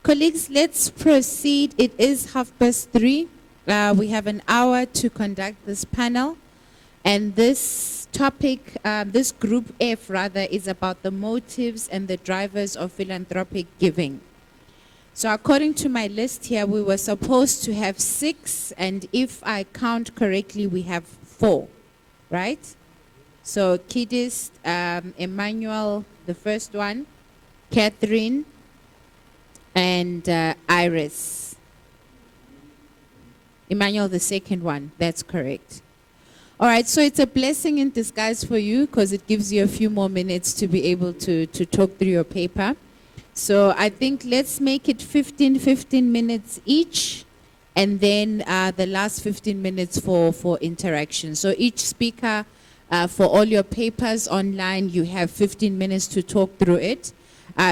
Colleagues, let's proceed. It is 3:30. We have an hour to conduct this panel. And this topic, this group F rather, is about the motives and the drivers of philanthropic giving. So according to my list here, we were supposed to have 6, and if I count correctly, we have 4, right? So Kidist, Emmanuel, the first one, Catherine, and Iris. Emmanuel, the second one, that's correct. All right, so it's a blessing in disguise for you because it gives you a few more minutes to be able to talk through your paper. So I think let's make it 15 minutes each, and then the last 15 minutes for interaction. So each speaker, for all your papers online, you have 15 minutes to talk through it.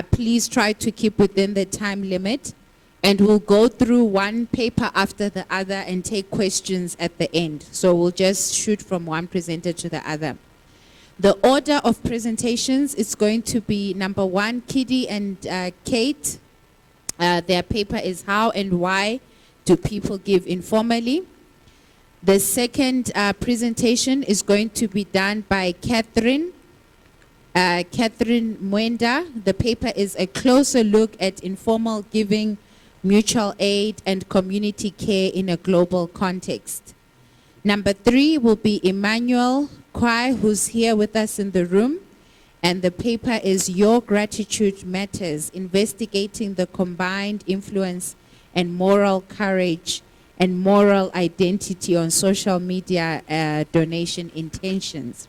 Please try to keep within the time limit, and we'll go through one paper after the other and take questions at the end. So we'll just shoot from one presenter to the other. The order of presentations is going to be number 1, Kiddy and Kate. Their paper is How and Why Do People Give Informally? The second presentation is going to be done by Catherine Mwenda. The paper is A Closer Look at Informal Giving, Mutual Aid and Community Care in a Global Context. Number 3 will be Emmanuel Kwai, who's here with us in the room, and the paper is Your Gratitude Matters, Investigating the Combined Influence and Moral Courage and Moral Identity on Social Media Donation Intentions.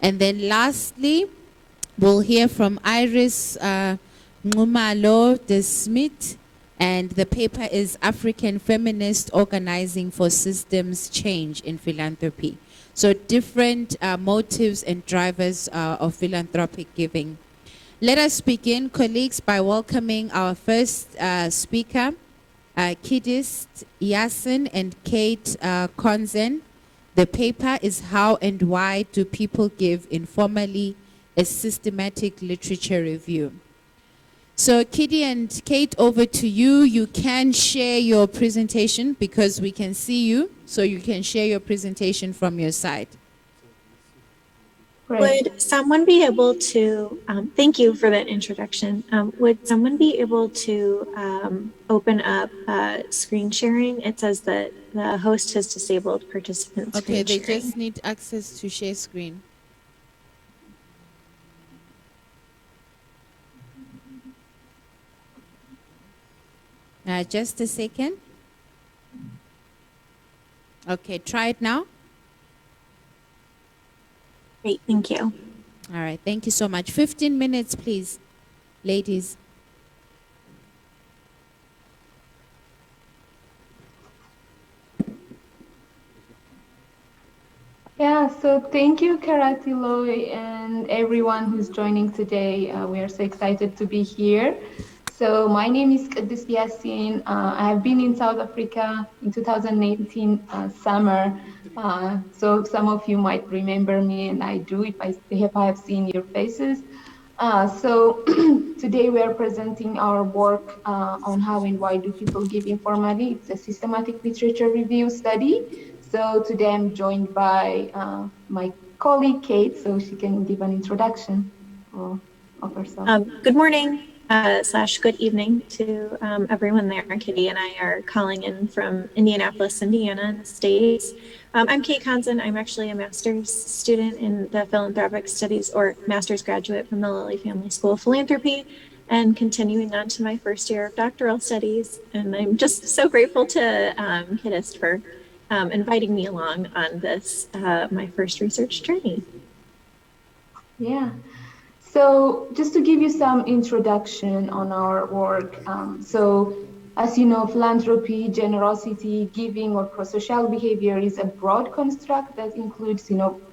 And then lastly, we'll hear from Iris Nxumalo de Smidt, and the paper is African Feminist Organizing for Systems Change in Philanthropy. So different motives and drivers of philanthropic giving. Let us begin, colleagues, by welcoming our first speaker, Kidist Wasin and Kate Konzen. The paper is How and Why Do People Give Informally? A Systematic Literature Review. So Kiddy and Kate, over to you. You can share your presentation because we can see you. So you can share your presentation from your side. Would someone be able to, thank you for that introduction. Would someone be able to open up screen sharing? It says that the host has disabled participants. Okay, they just need access to share screen. Just a second. Okay, try it now. Great, thank you. All right, thank you so much. 15 minutes, please, ladies. Yeah, so thank you, Keratiloe, and everyone who's joining today. We are so excited to be here. So my name is Kidist Wasin. I have been in South Africa in 2018 summer. So some of you might remember me, and I do if I have seen your faces. So today we are presenting our work on how and why do people give informally. It's a systematic literature review study. So today I'm joined by my colleague Kate, so she can give an introduction of herself. Good morning. Good evening to everyone there. Kitty and I are calling in from Indianapolis, Indiana in the States. I'm Kate Konzen. I'm actually a master's student in the Philanthropic Studies, or master's graduate from the Lilly Family School of Philanthropy, and continuing on to my first year of doctoral studies. And I'm just so grateful to Kidist for inviting me along on this, my first research journey. Yeah. So just to give you some introduction on our work, so as you know, philanthropy, generosity, giving, or prosocial behavior is a broad construct that includes,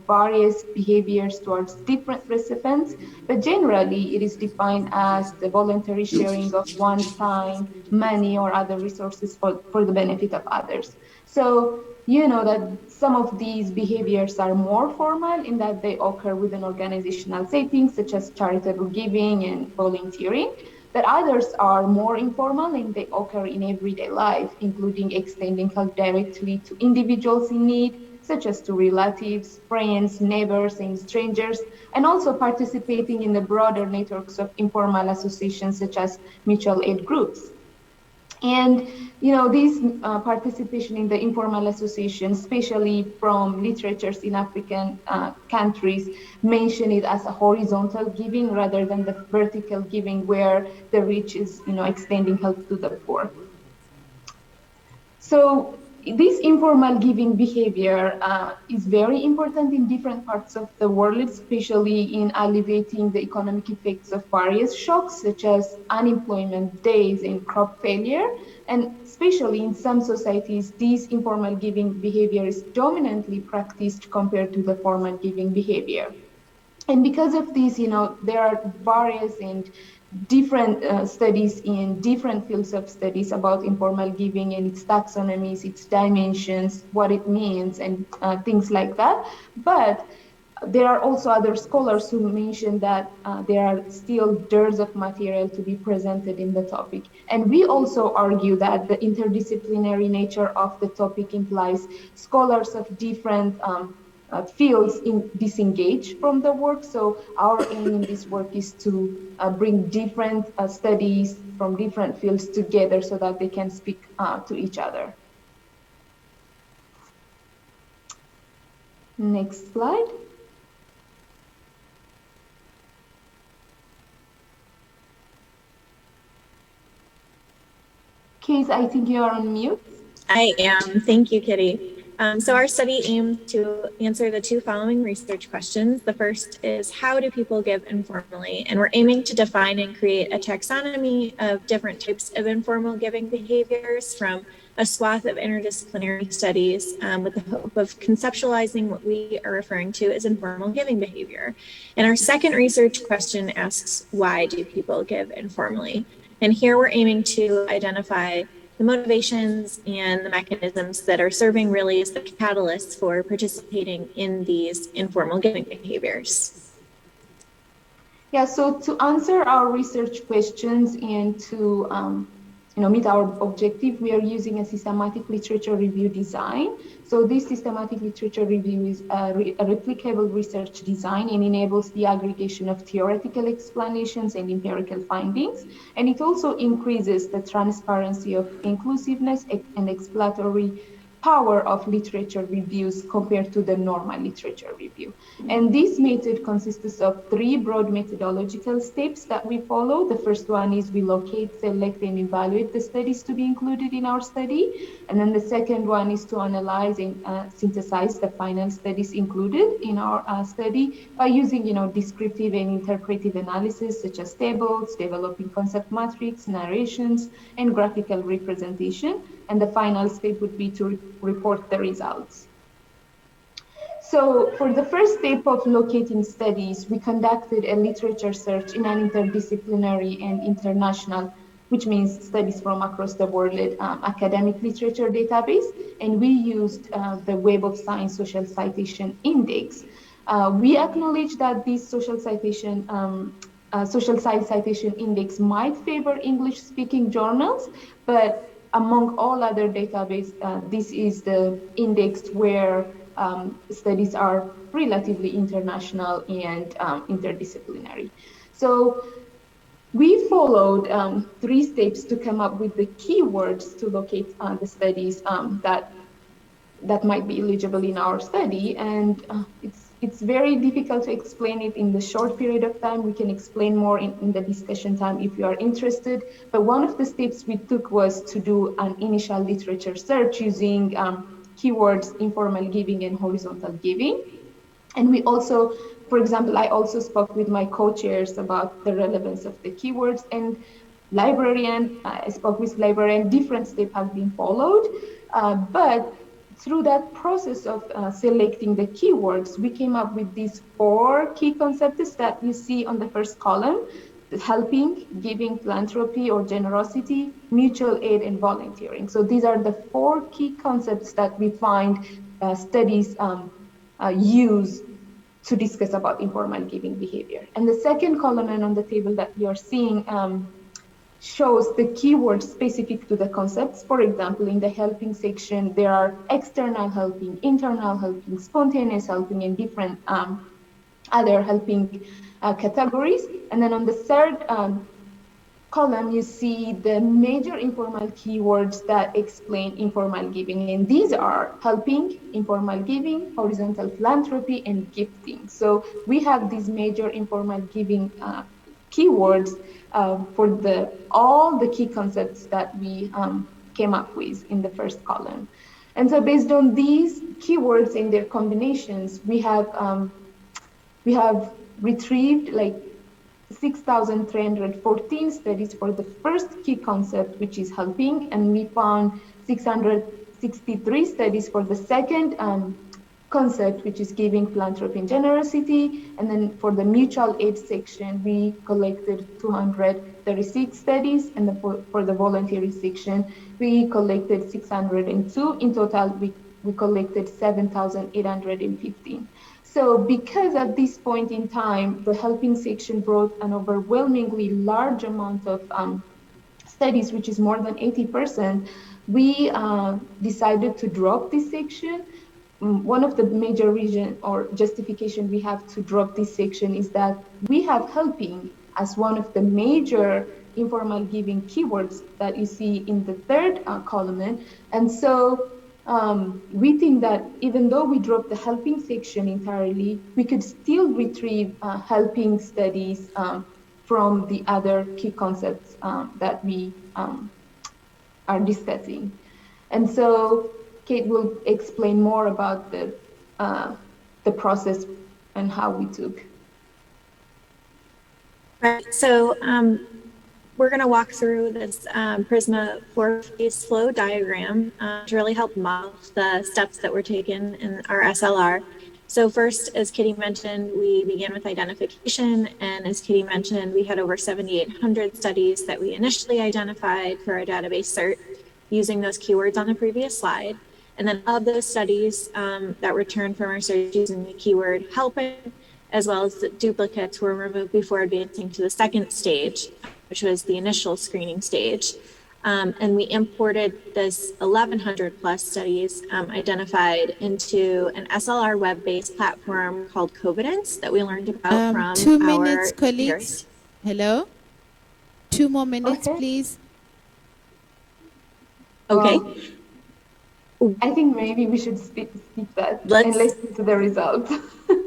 various behaviors towards different recipients, but generally it is defined as the voluntary sharing of one's time, money, or other resources for the benefit of others. So you know that some of these behaviors are more formal in that they occur within organizational settings, such as charitable giving and volunteering. but others are more informal and they occur in everyday life, including extending help directly to individuals in need, such as to relatives, friends, neighbors, and strangers, and also participating in the broader networks of informal associations such as mutual aid groups. And this participation in the informal association, especially from literatures in African countries, mention it as a horizontal giving rather than the vertical giving where the rich is extending help to the poor. So this informal giving behavior is very important in different parts of the world, especially in alleviating the economic effects of various shocks such as unemployment, deaths, and crop failure. And especially in some societies, this informal giving behavior is dominantly practiced compared to the formal giving behavior. And because of this, there are various and different studies in different fields of studies about informal giving and its taxonomies, its dimensions, what it means, and things like that. But there are also other scholars who mention that there are still dearths of material to be presented in the topic. And we also argue that the interdisciplinary nature of the topic implies scholars of different fields disengage from the work. So our aim in this work is to bring different studies from different fields together so that they can speak to each other. Next slide. Case, I think you are on mute. I am. Thank you, Kitty. So our study aimed to answer the two following research questions. The first is, how do people give informally? And we're aiming to define and create a taxonomy of different types of informal giving behaviors from a swath of interdisciplinary studies with the hope of conceptualizing what we are referring to as informal giving behavior. And our second research question asks, why do people give informally? And here we're aiming to identify the motivations and the mechanisms that are serving really as the catalysts for participating in these informal giving behaviors. Yeah, so to answer our research questions and to meet our objective, we are using a systematic literature review design. So this systematic literature review is a replicable research design and enables the aggregation of theoretical explanations and empirical findings. And it also increases the transparency of inclusiveness and exploratory power of literature reviews compared to the normal literature review. And this method consists of three broad methodological steps that we follow. The first one is we locate, select, and evaluate the studies to be included in our study. And then the second one is to analyze and synthesize the final studies included in our study by using descriptive and interpretive analysis such as tables, developing concept matrix, narrations, and graphical representation. And the final step would be to report the results. So for the first step of locating studies, we conducted a literature search in an interdisciplinary and international, which means studies from across the world, academic literature database. And we used the Web of Science Social Citation Index. We acknowledge that this social science citation index might favor English-speaking journals, but among all other databases, this is the index where studies are relatively international and interdisciplinary. So we followed 3 steps to come up with the keywords to locate the studies that might be eligible in our study. And it's very difficult to explain it in the short period of time. We can explain more in the discussion time if you are interested. But one of the steps we took was to do an initial literature search using keywords informal giving and horizontal giving. And we also, for example, I also spoke with my co-chairs about the relevance of the keywords, and I spoke with librarian, different steps have been followed. But through that process of selecting the keywords, we came up with these 4 key concepts that you see on the first column: helping, giving, philanthropy or generosity, mutual aid, and volunteering. So these are the 4 key concepts that we find studies use to discuss about informal giving behavior. And the second column on the table that you're seeing shows the keywords specific to the concepts. For example, in the helping section, there are external helping, internal helping, spontaneous helping, and different other helping categories. And then on the third column, you see the major informal keywords that explain informal giving. And these are helping, informal giving, horizontal philanthropy, and gifting. So we have these major informal giving keywords for all the key concepts that we came up with in the first column. And so based on these keywords and their combinations, we have retrieved like 6,314 studies for the first key concept, which is helping, and we found 663 studies for the second concept, which is giving, philanthropy, and generosity. And then for the mutual aid section, we collected 236 studies, and for the voluntary section, we collected 602. In total, we collected 7,815. So because at this point in time, the helping section brought an overwhelmingly large amount of studies, which is more than 80%, we decided to drop this section. One of the major reason or justification we have to drop this section is that we have helping as one of the major informal giving keywords that you see in the third column. And so we think that even though we dropped the helping section entirely, we could still retrieve helping studies from the other key concepts that we are discussing. And so Kate will explain more about the process and how we took. Right, so we're going to walk through this Prisma 4-phase flow diagram to really help model the steps that were taken in our SLR. So first, as Kitty mentioned, we began with identification, and as Kitty mentioned, we had over 7,800 studies that we initially identified for our database cert using those keywords on the previous slide. And then of those studies that returned from our search using the keyword helping, as well as the duplicates were removed before advancing to the second stage, which was the initial screening stage. And we imported this 1,100 plus studies identified into an SLR web-based platform called Covidence that we learned about from 2 minutes, our colleagues. peers. Hello? 2 more minutes, Okay. please. Okay. I think maybe we should skip that Let's- and listen to the result.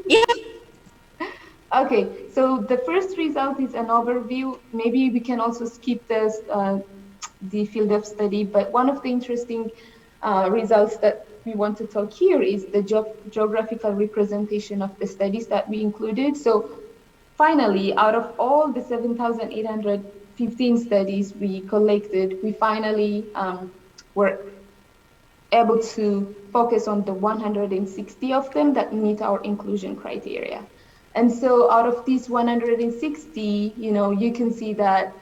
Yeah. Okay, so the first result is an overview. Maybe we can also skip this, the field of study, but one of the interesting results that we want to talk here is the geographical representation of the studies that we included. So finally, out of all the 7,815 studies we collected, we finally were able to focus on the 160 of them that meet our inclusion criteria. And so out of these 160, you can see that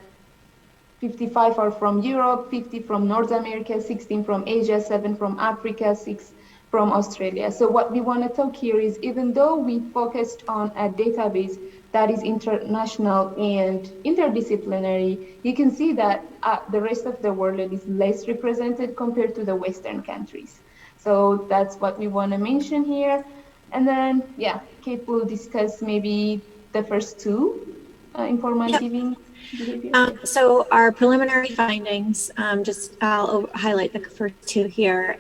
55 are from Europe, 50 from North America, 16 from Asia, 7 from Africa, 6 from Australia. So what we want to talk here is, even though we focused on a database that is international and interdisciplinary, you can see that the rest of the world is less represented compared to the Western countries. So that's what we want to mention here. And then, yeah, Kate will discuss maybe the first two, informal giving behavior. So our preliminary findings, I'll highlight the first two here.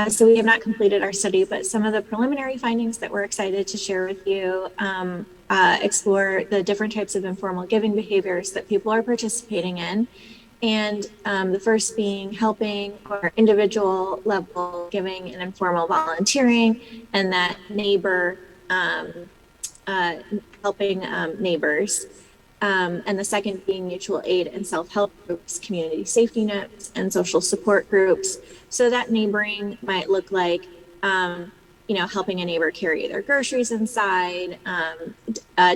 So we have not completed our study, but some of the preliminary findings that we're excited to share with you explore the different types of informal giving behaviors that people are participating in. And the first being helping or individual level giving and informal volunteering, and that neighbor helping neighbors. And the second being mutual aid and self-help groups, community safety nets, and social support groups. So that neighboring might look like, helping a neighbor carry their groceries inside,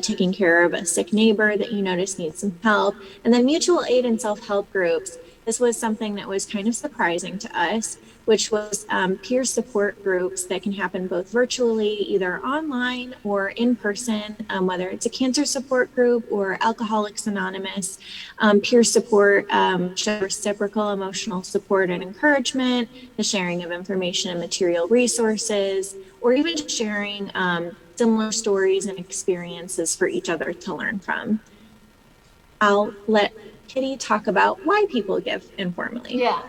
taking care of a sick neighbor that you notice needs some help. And then mutual aid and self-help groups this was something that was kind of surprising to us, which was peer support groups that can happen both virtually, either online or in person, whether it's a cancer support group or Alcoholics Anonymous. Peer support shows reciprocal emotional support and encouragement, the sharing of information and material resources, or even just sharing similar stories and experiences for each other to learn from. I'll let Kitty talk about why people give informally. Yeah.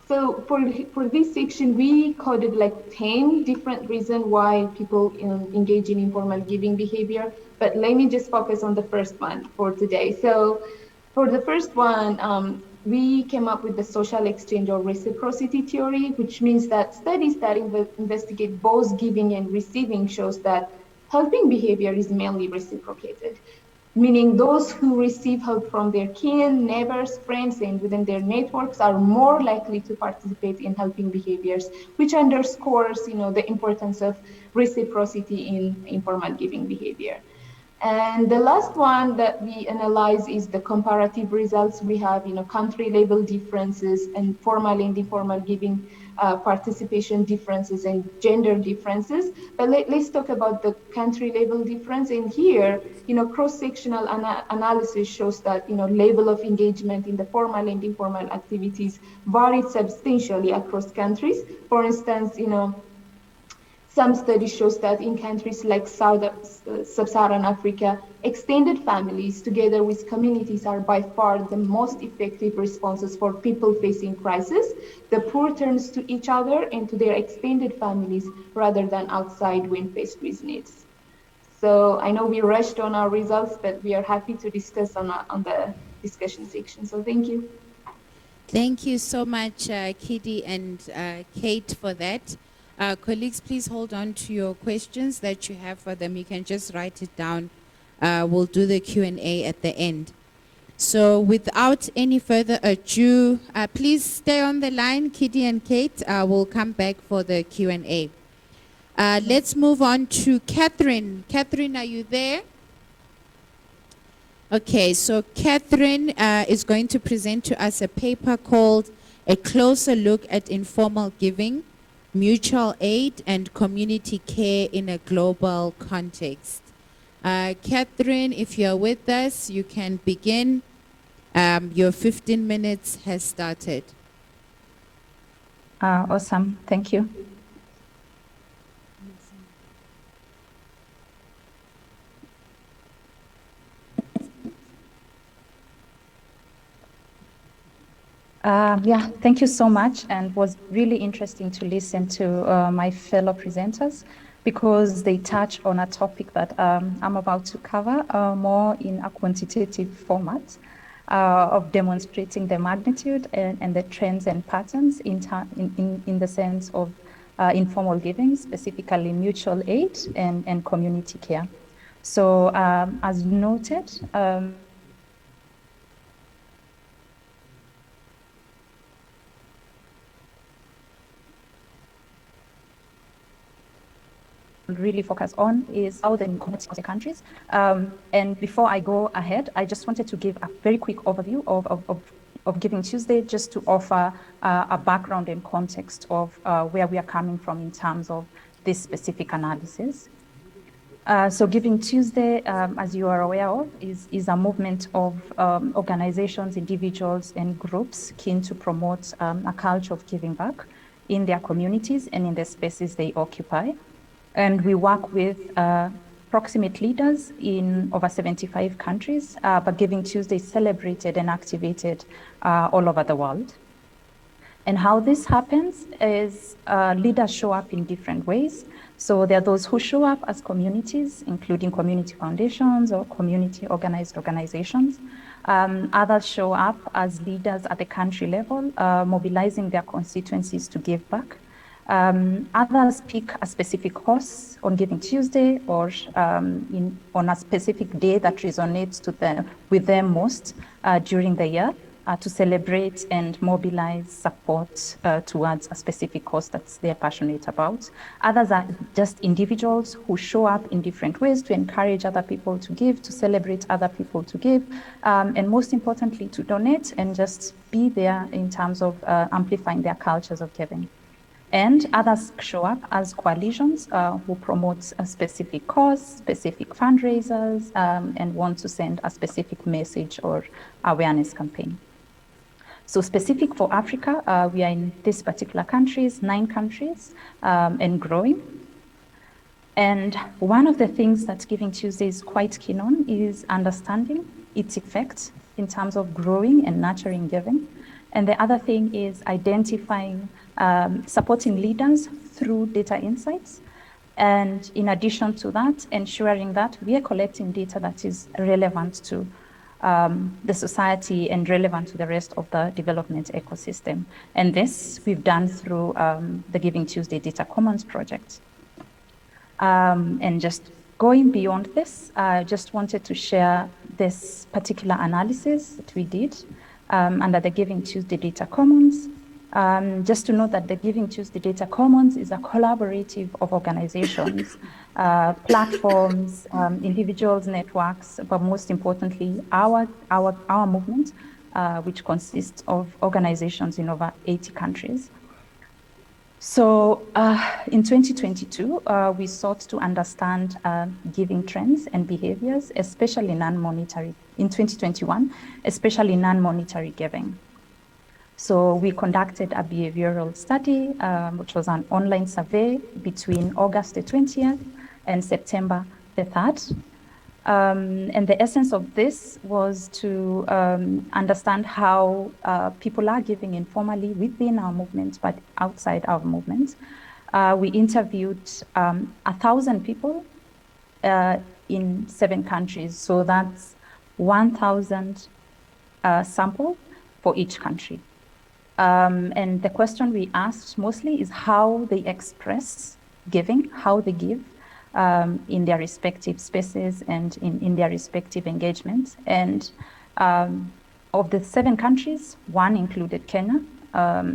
So for this section, we coded like 10 different reasons why people engage in informal giving behavior. But let me just focus on the first one for today. So for the first one, we came up with the social exchange or reciprocity theory, which means that studies that investigate both giving and receiving shows that helping behavior is mainly reciprocated, meaning those who receive help from their kin, neighbors, friends, and within their networks are more likely to participate in helping behaviors, which underscores, the importance of reciprocity in informal giving behavior. And the last one that we analyze is the comparative results. We have, country level differences and formal and informal giving participation differences and gender differences. But let's talk about the country level difference. And here, cross-sectional analysis shows that, level of engagement in the formal and informal activities varied substantially across countries. For instance, some studies shows that in countries like Sub-Saharan Africa, extended families together with communities are by far the most effective responses for people facing crisis. The poor turns to each other and to their extended families rather than outside when faced with needs. So I know we rushed on our results, but we are happy to discuss on the discussion section. So thank you. Thank you so much, Kitty and Kate, for that. Colleagues, please hold on to your questions that you have for them. You can just write it down. We'll do the Q&A at the end. So without any further ado, please stay on the line, Kitty and Kate. We'll come back for the Q&A. Let's move on to Catherine. Catherine, are you there? Okay, so Catherine is going to present to us a paper called A Closer Look at Informal Giving, Mutual Aid and Community Care in a Global Context. Catherine, if you're with us, you can begin. Your 15 minutes has started. Awesome, thank you. Yeah, thank you so much, and it was really interesting to listen to my fellow presenters because they touch on a topic that I'm about to cover more in a quantitative format of demonstrating the magnitude and the trends and patterns in the sense of informal giving, specifically mutual aid and community care. So as noted, really focus on is how the communities of the countries. And before I go ahead, I just wanted to give a very quick overview of Giving Tuesday, just to offer a background and context of where we are coming from in terms of this specific analysis. So Giving Tuesday, as you are aware of, is a movement of organizations, individuals, and groups keen to promote a culture of giving back in their communities and in the spaces they occupy. And we work with proximate leaders in over 75 countries, but Giving Tuesday is celebrated and activated all over the world. And how this happens is leaders show up in different ways. So there are those who show up as communities, including community foundations or community organized organizations. Others show up as leaders at the country level, mobilizing their constituencies to give back. Others pick a specific cause on Giving Tuesday or on a specific day that resonates with them most during the year. to celebrate and mobilize support towards a specific cause that they're passionate about. Others are just individuals who show up in different ways to encourage other people to give, to celebrate other people to give, and most importantly, to donate and just be there in terms of amplifying their cultures of giving. And others show up as coalitions who promote a specific cause, specific fundraisers, and want to send a specific message or awareness campaign. So specific for Africa, we are in these particular countries, 9 countries, and growing. And one of the things that Giving Tuesday is quite keen on is understanding its effect in terms of growing and nurturing giving. And the other thing is identifying, supporting leaders through data insights. And in addition to that, ensuring that we are collecting data that is relevant to the society and relevant to the rest of the development ecosystem. And this we've done through the Giving Tuesday Data Commons project. And just going beyond this, I just wanted to share this particular analysis that we did under the Giving Tuesday Data Commons. Just to note that the Giving Tuesday Data Commons is a collaborative of organizations, platforms, individuals, networks, but most importantly, our movement, which consists of organizations in over 80 countries. So in 2022, we sought to understand giving trends and behaviors, especially non-monetary. In 2021, especially non-monetary giving. So we conducted a behavioral study, which was an online survey between August the 20th and September the 3rd. And the essence of this was to understand how people are giving informally within our movement, but outside our movement. We interviewed 1,000 people in 7 countries. So that's 1,000 sample for each country. And the question we asked mostly is how they express giving, how they give in their respective spaces and in their respective engagements. And of the 7 countries, 1 included Kenya.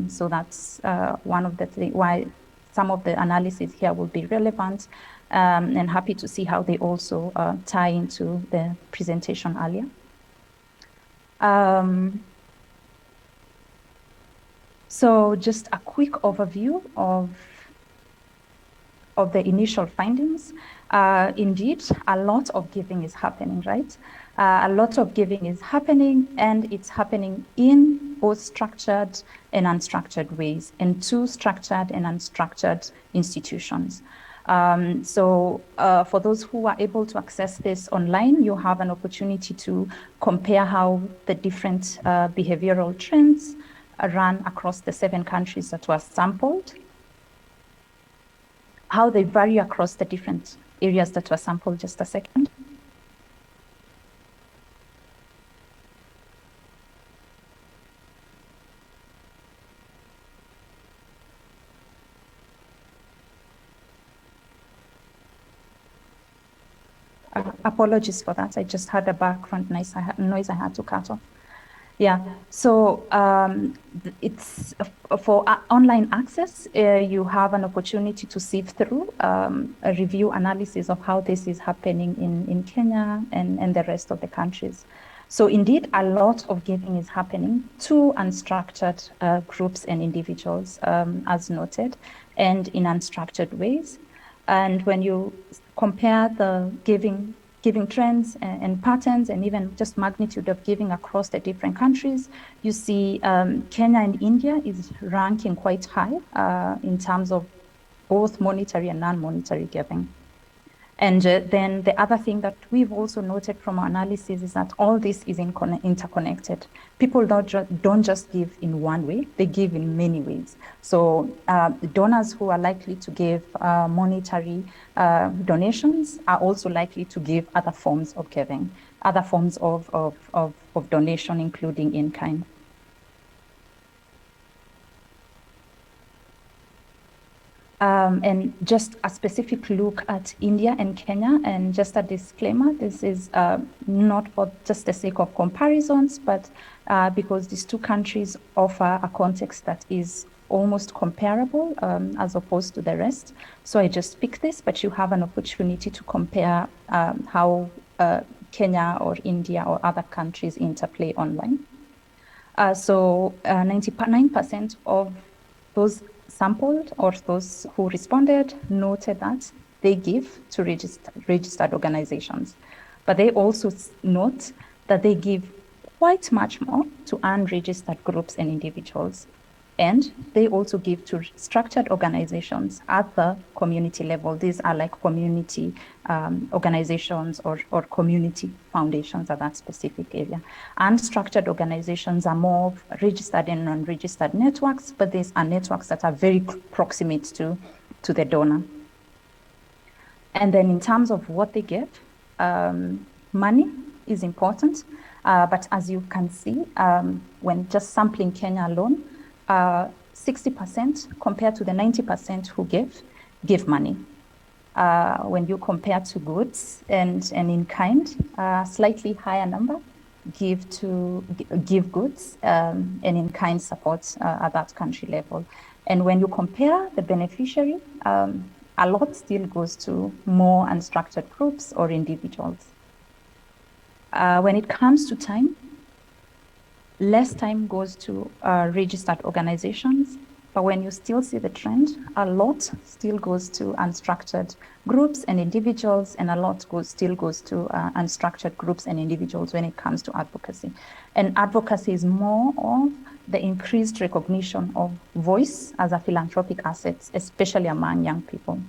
So that's one of the things why some of the analysis here will be relevant, and happy to see how they also tie into the presentation earlier. So just a quick overview of the initial findings. Indeed, a lot of giving is happening, right? A lot of giving is happening, and it's happening in both structured and unstructured ways, in 2 structured and unstructured institutions. So for those who are able to access this online, you have an opportunity to compare how the different behavioral trends run across the 7 countries that were sampled, how they vary across the different areas that were sampled. Just a second. Apologies for that. I just had a background noise I had to cut off. Yeah, so it's for online access, you have an opportunity to sift through a review analysis of how this is happening in Kenya and the rest of the countries. So indeed, a lot of giving is happening to unstructured groups and individuals, as noted, and in unstructured ways. And when you compare the giving trends and patterns, and even just magnitude of giving across the different countries, you see Kenya and India is ranking quite high in terms of both monetary and non-monetary giving. And then the other thing that we've also noted from our analysis is that all this is interconnected. People don't just give in one way, they give in many ways. So donors who are likely to give monetary donations are also likely to give other forms of giving, other forms of donation, including in kind. And just a specific look at India and Kenya, and just a disclaimer, this is not for just the sake of comparisons, but because these two countries offer a context that is almost comparable as opposed to the rest. So I just picked this, but you have an opportunity to compare how Kenya or India or other countries interplay online. So 99% of those sampled or those who responded noted that they give to registered organizations, but they also note that they give quite much more to unregistered groups and individuals. And they also give to structured organizations at the community level. These are like community organizations or community foundations at that specific area. Unstructured organizations are more registered and non-registered networks, but these are networks that are very proximate to the donor. And then in terms of what they give, money is important. But as you can see, when just sampling Kenya alone, 60% compared to the 90% who give money. When you compare to goods and in kind, slightly higher number give goods and in kind support at that country level. And when you compare the beneficiary, a lot still goes to more unstructured groups or individuals. When it comes to time, less time goes to registered organizations, but when you still see the trend, a lot still goes to unstructured groups and individuals, and a lot still goes to unstructured groups and individuals when it comes to advocacy. And advocacy is more of the increased recognition of voice as a philanthropic asset, especially among young people.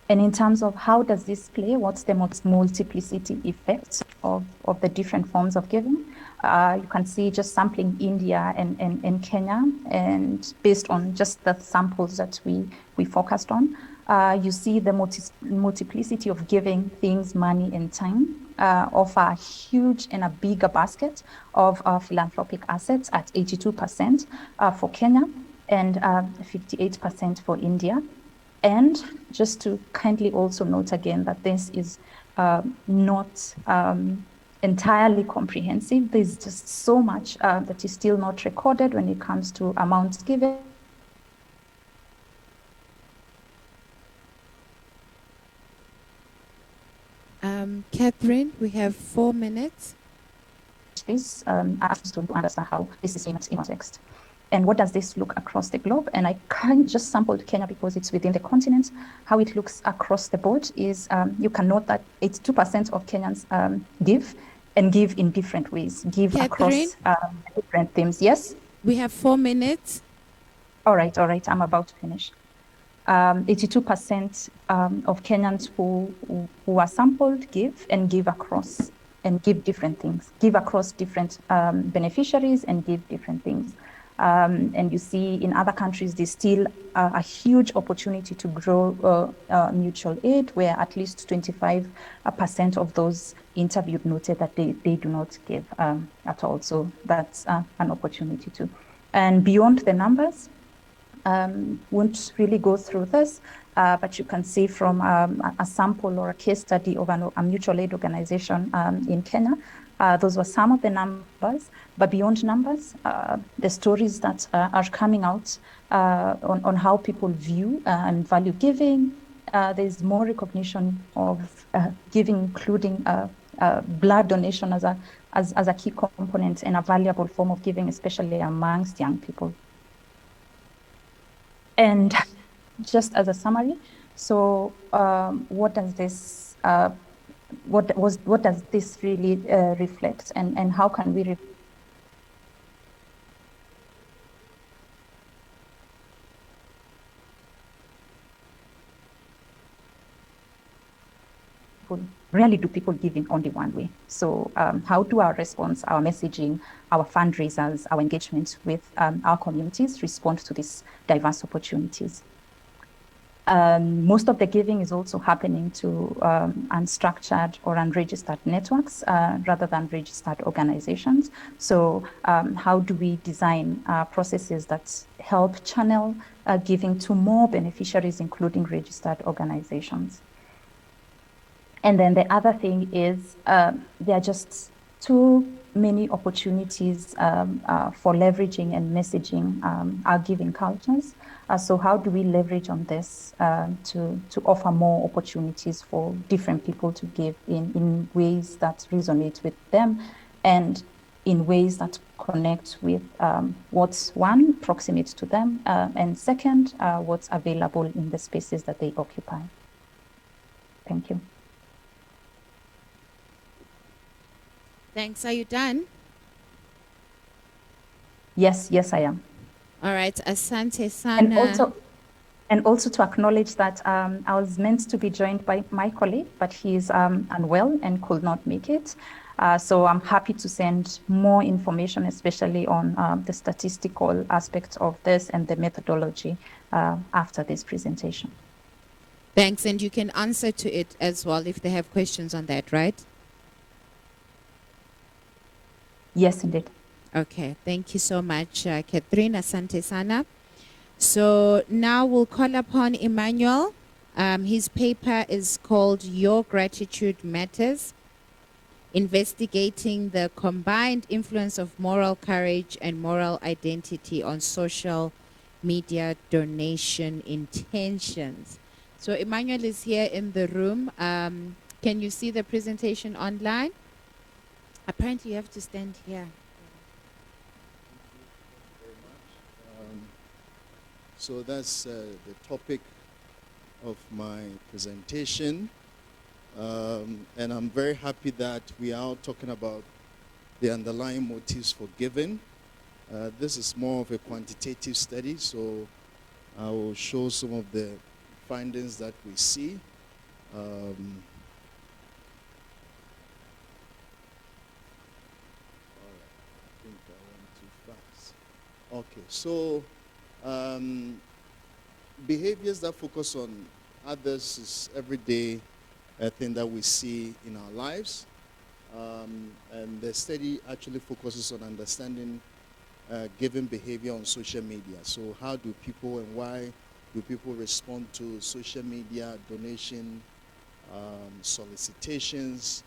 And in terms of how does this play, what's the multiplicity effect of the different forms of giving? You can see just sampling India and Kenya, and based on just the samples that we focused on, you see the multiplicity of giving things, money and time offer a huge and a bigger basket of philanthropic assets at 82% for Kenya and 58% for India. And just to kindly also note again that this is not entirely comprehensive. There's just so much that is still not recorded when it comes to amounts given. Catherine, we have 4 minutes. Please ask us to understand how this is in context. And what does this look across the globe? And I can't just sample Kenya because it's within the continent. How it looks across the board is you can note that 82% of Kenyans give in different ways, give Catherine? across different themes. Yes? We have 4 minutes. All right, I'm about to finish. 82% of Kenyans who are sampled give across and give different things, give across different beneficiaries and give different things. And you see in other countries, there's still a huge opportunity to grow mutual aid, where at least 25% of those interviewed noted that they do not give at all. So that's an opportunity too. And beyond the numbers, won't really go through this, but you can see from a sample or a case study of a mutual aid organization in Kenya. Those were some of the numbers, but beyond numbers, the stories that are coming out on how people view and value giving. There's more recognition of giving, including blood donation as a key component and a valuable form of giving, especially amongst young people. And just as a summary, so what does this what does this really reflect, and how can we rarely do people give in only one way? So how do our response, our messaging, our fundraisers, our engagement with our communities respond to these diverse opportunities? Most of the giving is also happening to unstructured or unregistered networks rather than registered organizations. So how do we design processes that help channel giving to more beneficiaries, including registered organizations? And then the other thing is there are just too many opportunities for leveraging and messaging our giving cultures. So how do we leverage on this to offer more opportunities for different people to give in ways that resonate with them and in ways that connect with what's one, proximate to them, and second, what's available in the spaces that they occupy. Thank you. Thanks. Are you done? Yes, I am. All right. Asante sana. And also to acknowledge that I was meant to be joined by my colleague, but he's unwell and could not make it. So I'm happy to send more information, especially on the statistical aspects of this and the methodology after this presentation. Thanks. And you can answer to it as well if they have questions on that, right? Yes, indeed. Okay. Thank you so much, Catherine. Asante sana. So now we'll call upon Emmanuel. His paper is called Your Gratitude Matters, Investigating the Combined Influence of Moral Courage and Moral Identity on Social Media Donation Intentions. So Emmanuel is here in the room. Can you see the presentation online? Apparently you have to stand here. So that's the topic of my presentation. And I'm very happy that we are talking about the underlying motives for giving. This is more of a quantitative study, so I will show some of the findings that we see. Okay, so behaviors that focus on others is everyday thing that we see in our lives. And the study actually focuses on understanding giving behavior on social media. So how do people and why do people respond to social media donation solicitations?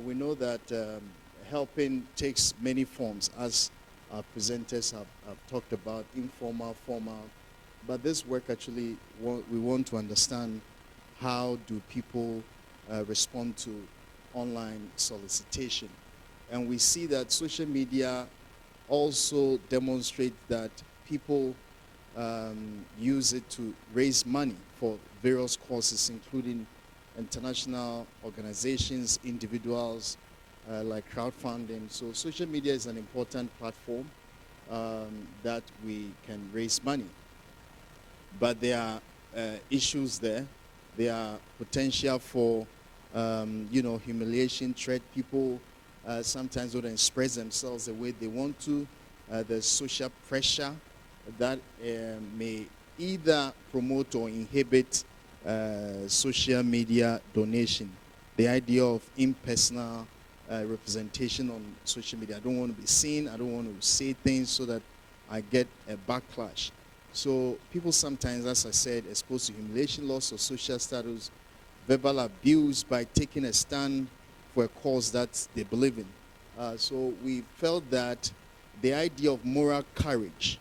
We know that helping takes many forms, as our presenters have talked about, informal, formal. But this work actually, we want to understand how do people respond to online solicitation. And we see that social media also demonstrate that people use it to raise money for various causes, including international organizations, individuals, like crowdfunding. So social media is an important platform that we can raise money. But there are issues there. There are potential for, humiliation, threat. People sometimes don't express themselves the way they want to. There's social pressure that may either promote or inhibit social media donation. The idea of impersonal representation on social media. I don't want to be seen. I don't want to say things so that I get a backlash. So people sometimes, as I said, exposed to humiliation, loss of social status, verbal abuse by taking a stand for a cause that they believe in. So we felt that the idea of moral courage,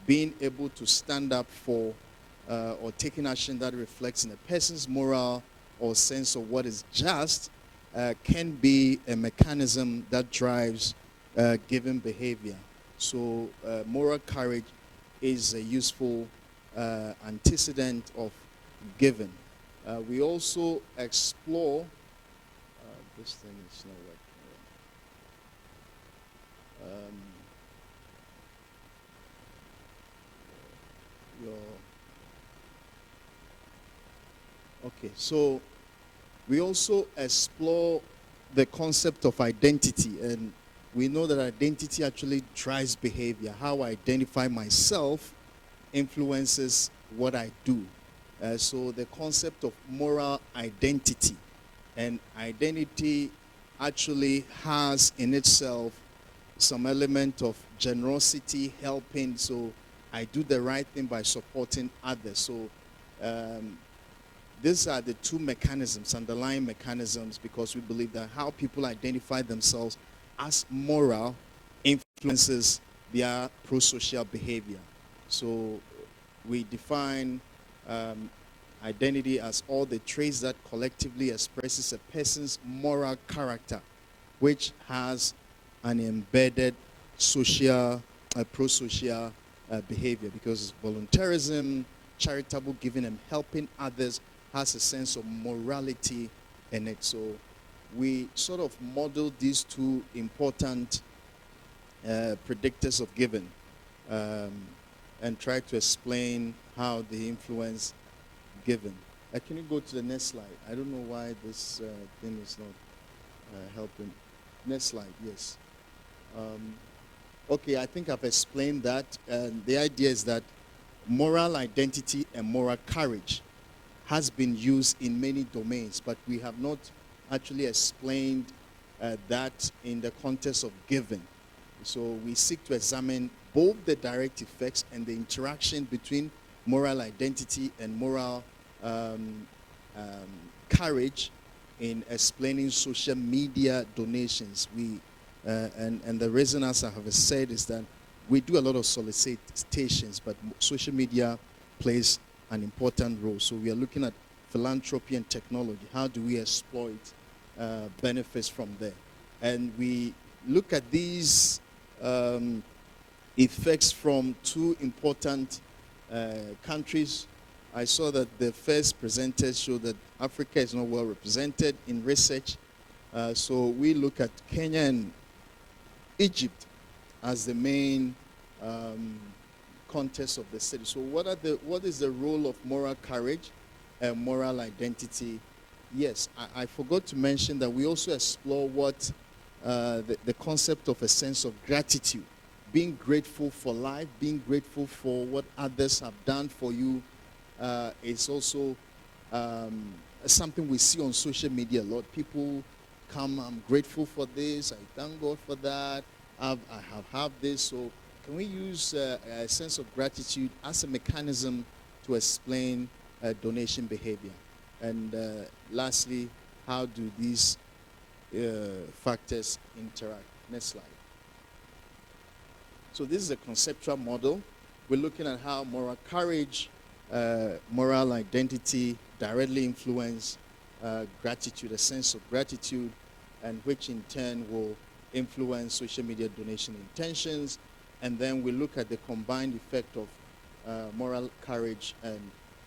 being able to stand up for or taking action that reflects in a person's moral or sense of what is just, can be a mechanism that drives giving behavior. So moral courage is a useful antecedent of giving. We also explore, this thing is not working. Okay, so we also explore the concept of identity, and we know that identity actually drives behavior. How I identify myself influences what I do. So the concept of moral identity, and identity actually has in itself some element of generosity, helping. So I do the right thing by supporting others. So these are the two mechanisms, underlying mechanisms, because we believe that how people identify themselves as moral influences their pro-social behavior. So we define identity as all the traits that collectively expresses a person's moral character, which has an embedded social, pro-social behavior, because voluntarism, charitable giving, and helping others has a sense of morality in it. So we sort of model these two important predictors of giving and try to explain how they influence giving. Can you go to the next slide? I don't know why this thing is not helping. Next slide, yes. Okay, I think I've explained that. And the idea is that moral identity and moral courage has been used in many domains, but we have not actually explained that in the context of giving. So we seek to examine both the direct effects and the interaction between moral identity and moral courage in explaining social media donations. And the reason, as I have said, is that we do a lot of solicitations, but social media plays an important role. So we are looking at philanthropy and technology. How do we exploit benefits from there? And we look at these effects from two important countries. I saw that the first presenters showed that Africa is not well represented in research. So we look at Kenya and Egypt as the main context of the study. So what is the role of moral courage and moral identity? Yes, I forgot to mention that we also explore what the concept of a sense of gratitude, being grateful for life, being grateful for what others have done for you, is also something we see on social media a lot. People come, I'm grateful for this, I thank God for that, I have this. So can we use a sense of gratitude as a mechanism to explain donation behavior? And lastly, how do these factors interact? Next slide. So this is a conceptual model. We're looking at how moral courage, moral identity directly influence gratitude, a sense of gratitude, and which in turn will influence social media donation intentions. And then we look at the combined effect of moral courage and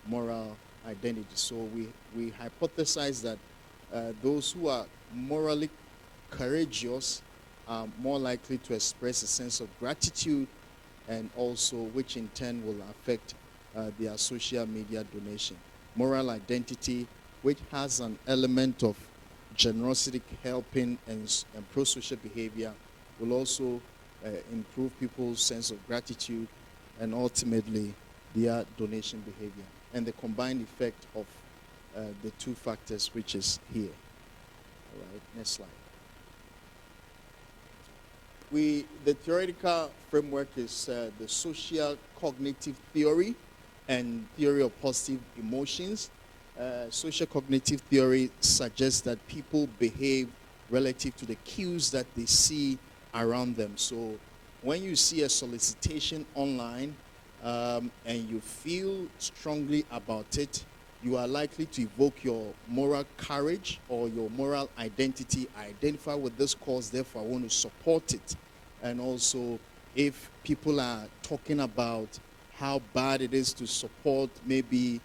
moral identity. So we hypothesize that those who are morally courageous are more likely to express a sense of gratitude, and also which in turn will affect their social media donation. Moral identity, which has an element of generosity, helping, and pro-social behavior, will also improve people's sense of gratitude and ultimately their donation behavior. And the combined effect of the two factors, which is here. All right, next slide. The theoretical framework is the social cognitive theory and theory of positive emotions. Social cognitive theory suggests that people behave relative to the cues that they see around them. So when you see a solicitation online and you feel strongly about it, you are likely to evoke your moral courage or your moral identity. I identify with this cause, therefore I want to support it. And also, if people are talking about how bad it is to support maybe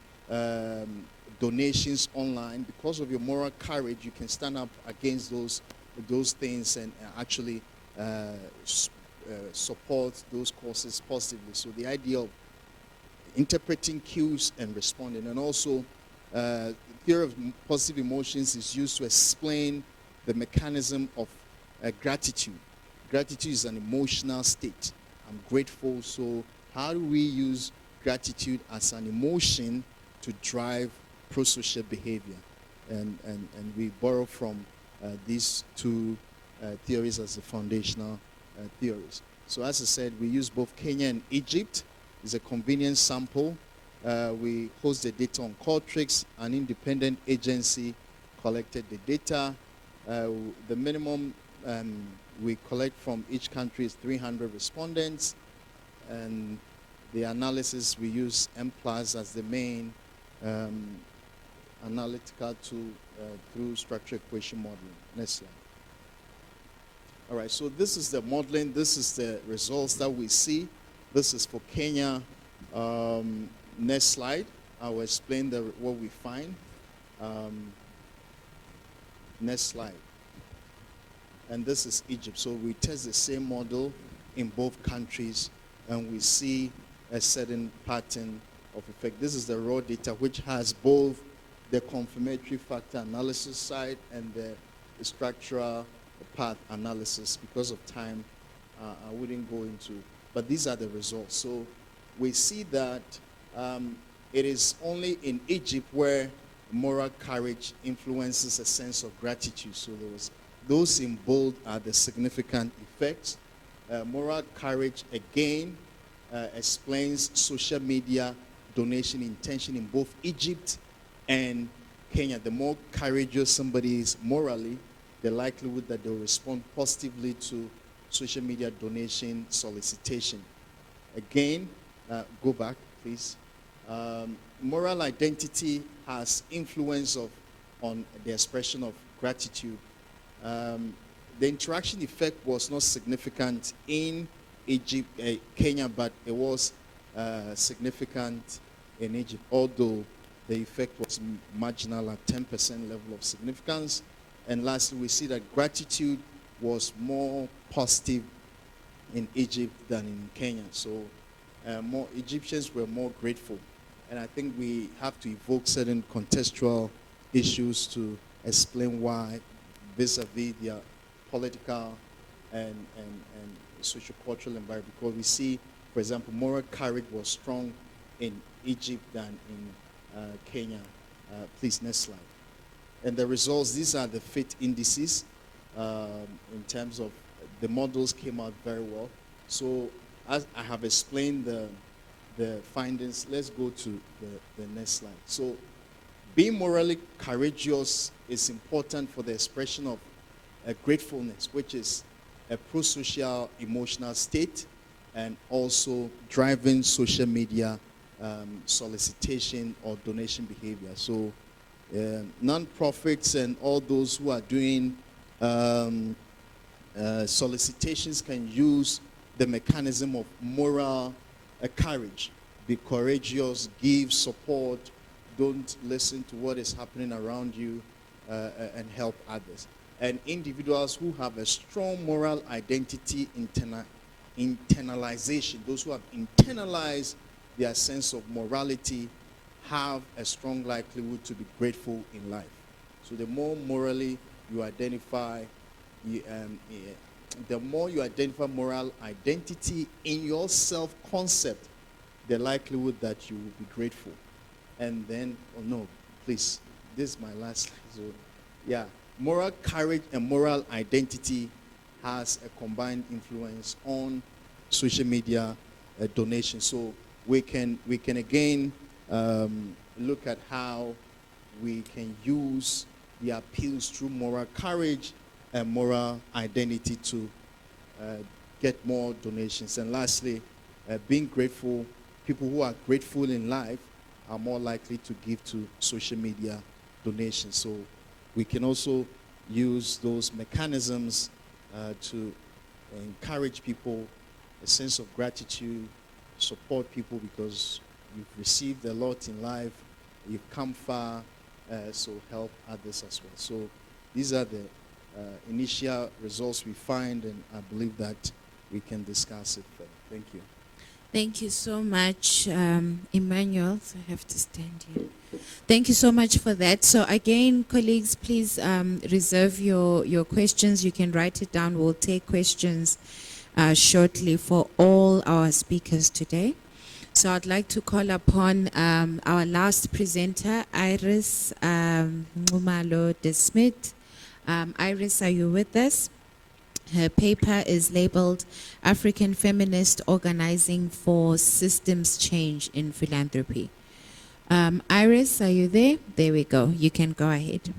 donations online, because of your moral courage, you can stand up against those things and actually support those causes positively. So the idea of interpreting cues and responding, and also theory of positive emotions is used to explain the mechanism of gratitude. Gratitude is an emotional state. I'm grateful. So how do we use gratitude as an emotion to to drive pro-social behavior. And we borrow from these two theories as the foundational theories. So as I said, we use both Kenya and Egypt. It's a convenient sample. We host the data on Qualtrics. An independent agency collected the data. The minimum we collect from each country is 300 respondents. And the analysis, we use M+ as the main analytical tool through structural equation modeling. Next slide. All right, so this is the modeling. This is the results that we see. This is for Kenya. Next slide. I will explain what we find. Next slide. And this is Egypt. So we test the same model in both countries, and we see a certain pattern of effect. This is the raw data, which has both the confirmatory factor analysis side and the structural path analysis. Because of time, I wouldn't go into, but these are the results. So we see that it is only in Egypt where moral courage influences a sense of gratitude. So those in bold are the significant effects. Moral courage, again, explains social media donation intention in both Egypt and Kenya. The more courageous somebody is morally, the likelihood that they'll respond positively to social media donation solicitation. Again, go back, please. Moral identity has influence on the expression of gratitude. The interaction effect was not significant in Egypt, Kenya, but it was significant in Egypt, although the effect was marginal at 10% level of significance. And lastly, we see that gratitude was more positive in Egypt than in Kenya. So more Egyptians were more grateful. And I think we have to evoke certain contextual issues to explain why vis-a-vis their political and socio-cultural environment. Because we see, for example, moral courage was strong in Egypt than in Kenya. Please, next slide. And the results, these are the fit indices in terms of the models came out very well. So as I have explained the findings, let's go to the next slide. So being morally courageous is important for the expression of gratefulness, which is a pro-social emotional state, and also driving social media solicitation or donation behavior. So non-profits and all those who are doing solicitations can use the mechanism of moral courage. Be courageous, give support, don't listen to what is happening around you, and help others. And individuals who have a strong moral identity internalization, those who have internalized their sense of morality, have a strong likelihood to be grateful in life. So the more morally you identify, the more you identify moral identity in your self-concept, the likelihood that you will be grateful. And then, oh no, please, this is my last slide. So, yeah, moral courage and moral identity has a combined influence on social media donation. So we can again look at how we can use the appeals through moral courage and moral identity to get more donations. And lastly, being grateful. People who are grateful in life are more likely to give to social media donations. So we can also use those mechanisms to encourage people, a sense of gratitude, support people because you've received a lot in life, you've come far, so help others as well. So these are the initial results we find, and I believe that we can discuss it further. Thank you. Thank you so much, Emmanuel. So I have to stand here. Thank you so much for that. So again, colleagues, please reserve your questions. You can write it down. We'll take questions shortly for all our speakers today. So I'd like to call upon our last presenter, Iris Nxumalo de Smidt. Iris, are you with us? Her paper is labeled African Feminist Organizing for Systems Change in Philanthropy. Iris, are you there? There we go. You can go ahead.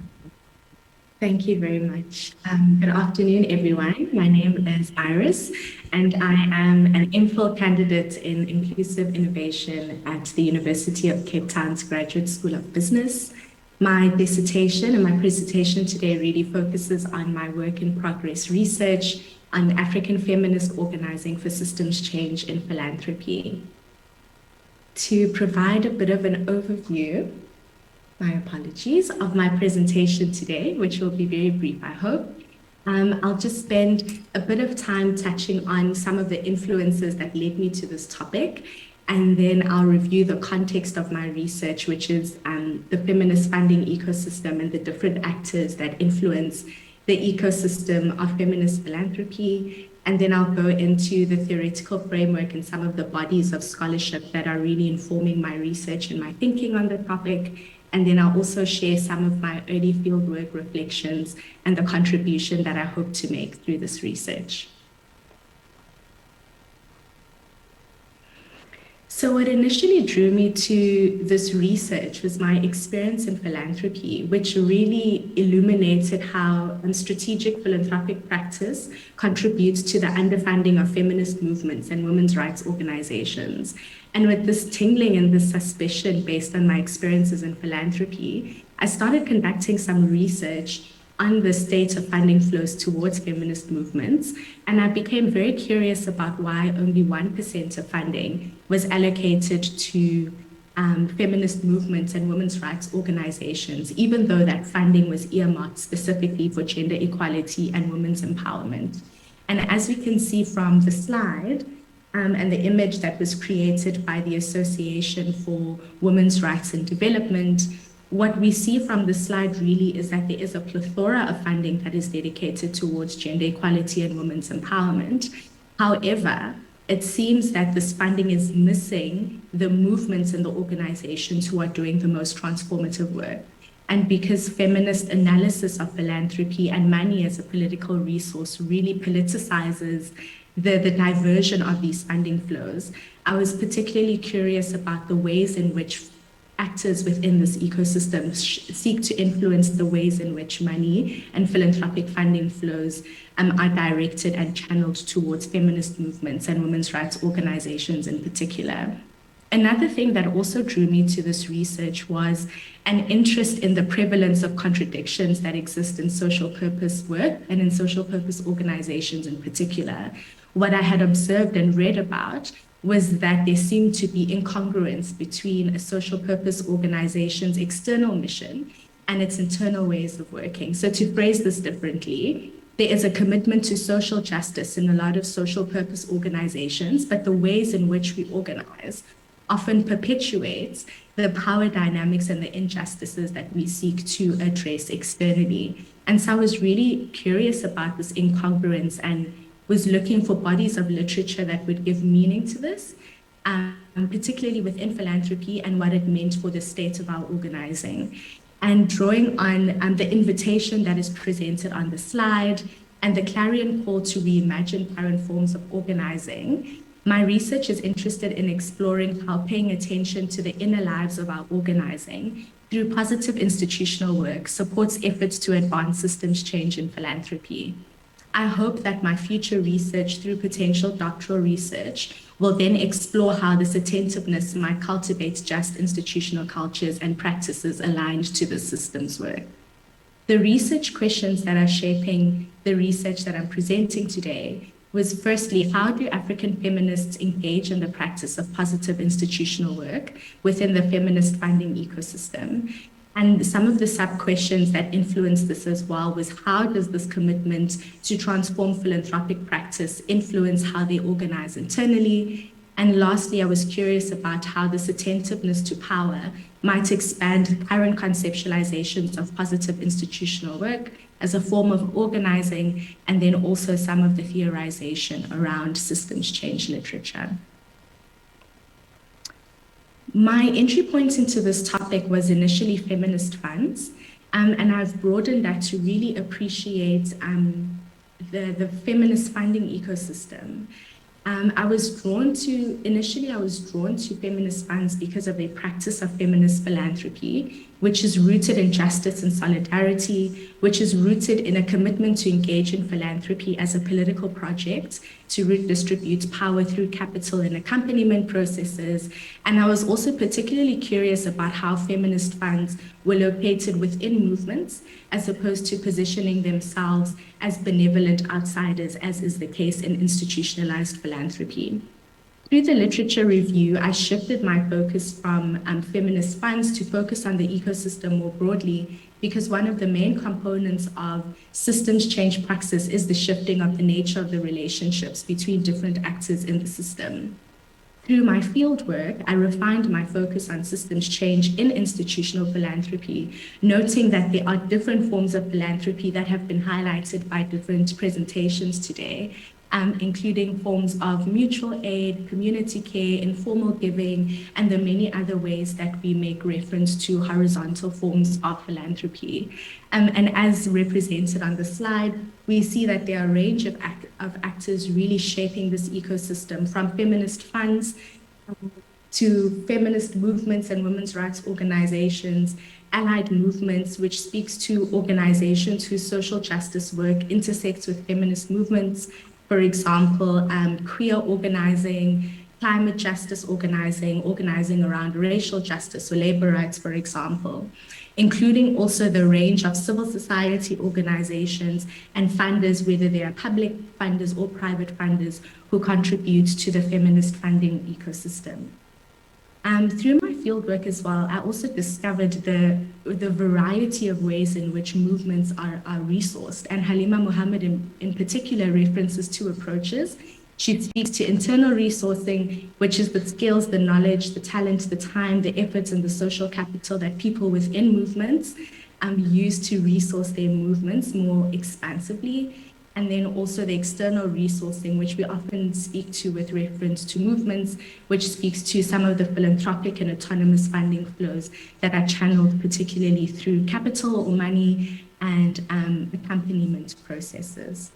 Thank you very much. Good afternoon, everyone. My name is Iris, and I am an MPhil candidate in Inclusive Innovation at the University of Cape Town's Graduate School of Business. My dissertation and my presentation today really focuses on my work in progress research on African feminist organizing for systems change in philanthropy. To provide a bit of an overview, my apologies, of my presentation today, which will be very brief, I hope. I'll just spend a bit of time touching on some of the influences that led me to this topic, and then I'll review the context of my research, which is the feminist funding ecosystem and the different actors that influence the ecosystem of feminist philanthropy. And then I'll go into the theoretical framework and some of the bodies of scholarship that are really informing my research and my thinking on the topic. And then I'll also share some of my early fieldwork reflections and the contribution that I hope to make through this research. So what initially drew me to this research was my experience in philanthropy, which really illuminated how strategic philanthropic practice contributes to the underfunding of feminist movements and women's rights organizations. And with this tingling and this suspicion based on my experiences in philanthropy, I started conducting some research on the state of funding flows towards feminist movements. And I became very curious about why only 1% of funding was allocated to feminist movements and women's rights organizations, even though that funding was earmarked specifically for gender equality and women's empowerment. And as we can see from the slide, and the image that was created by the Association for Women's Rights and Development, what we see from the slide really is that there is a plethora of funding that is dedicated towards gender equality and women's empowerment. However, it seems that this funding is missing the movements and the organizations who are doing the most transformative work. And because feminist analysis of philanthropy and money as a political resource really politicizes the diversion of these funding flows, I was particularly curious about the ways in which actors within this ecosystem seek to influence the ways in which money and philanthropic funding flows are directed and channeled towards feminist movements and women's rights organizations in particular. Another thing that also drew me to this research was an interest in the prevalence of contradictions that exist in social purpose work and in social purpose organizations in particular. What I had observed and read about was that there seemed to be incongruence between a social purpose organization's external mission and its internal ways of working. So to phrase this differently, there is a commitment to social justice in a lot of social purpose organizations, but the ways in which we organize often perpetuates the power dynamics and the injustices that we seek to address externally. And so I was really curious about this incongruence and was looking for bodies of literature that would give meaning to this, particularly within philanthropy and what it meant for the state of our organizing. And drawing on the invitation that is presented on the slide and the clarion call to reimagine current forms of organizing, my research is interested in exploring how paying attention to the inner lives of our organizing through positive institutional work supports efforts to advance systems change in philanthropy. I hope that my future research through potential doctoral research will then explore how this attentiveness might cultivate just institutional cultures and practices aligned to the systems work. The research questions that are shaping the research that I'm presenting today was firstly, how do African feminists engage in the practice of positive institutional work within the feminist funding ecosystem? And some of the sub-questions that influenced this as well was, how does this commitment to transform philanthropic practice influence how they organize internally? And lastly, I was curious about how this attentiveness to power might expand current conceptualizations of positive institutional work as a form of organizing, and then also some of the theorization around systems change literature. My entry point into this topic was initially feminist funds, and I've broadened that to really appreciate the feminist funding ecosystem. Initially I was drawn to feminist funds because of their practice of feminist philanthropy, which is rooted in justice and solidarity, which is rooted in a commitment to engage in philanthropy as a political project to redistribute power through capital and accompaniment processes. And I was also particularly curious about how feminist funds were located within movements as opposed to positioning themselves as benevolent outsiders, as is the case in institutionalized philanthropy. Through the literature review, I shifted my focus from feminist funds to focus on the ecosystem more broadly, because one of the main components of systems change praxis is the shifting of the nature of the relationships between different actors in the system. Through my fieldwork, I refined my focus on systems change in institutional philanthropy, noting that there are different forms of philanthropy that have been highlighted by different presentations today, including forms of mutual aid, community care, informal giving, and the many other ways that we make reference to horizontal forms of philanthropy. And as represented on the slide, we see that there are a range of actors really shaping this ecosystem, from feminist funds to feminist movements and women's rights organizations, allied movements, which speaks to organizations whose social justice work intersects with feminist movements. For example, queer organizing, climate justice organizing, organizing around racial justice or labor rights, for example, including also the range of civil society organizations and funders, whether they are public funders or private funders, who contribute to the feminist funding ecosystem. Through my fieldwork as well, I also discovered the variety of ways in which movements are resourced. And Halima Mohammed in particular references two approaches. She speaks to internal resourcing, which is the skills, the knowledge, the talent, the time, the efforts, and the social capital that people within movements use to resource their movements more expansively. And then also the external resourcing, which we often speak to with reference to movements, which speaks to some of the philanthropic and autonomous funding flows that are channeled particularly through capital or money and accompaniment processes.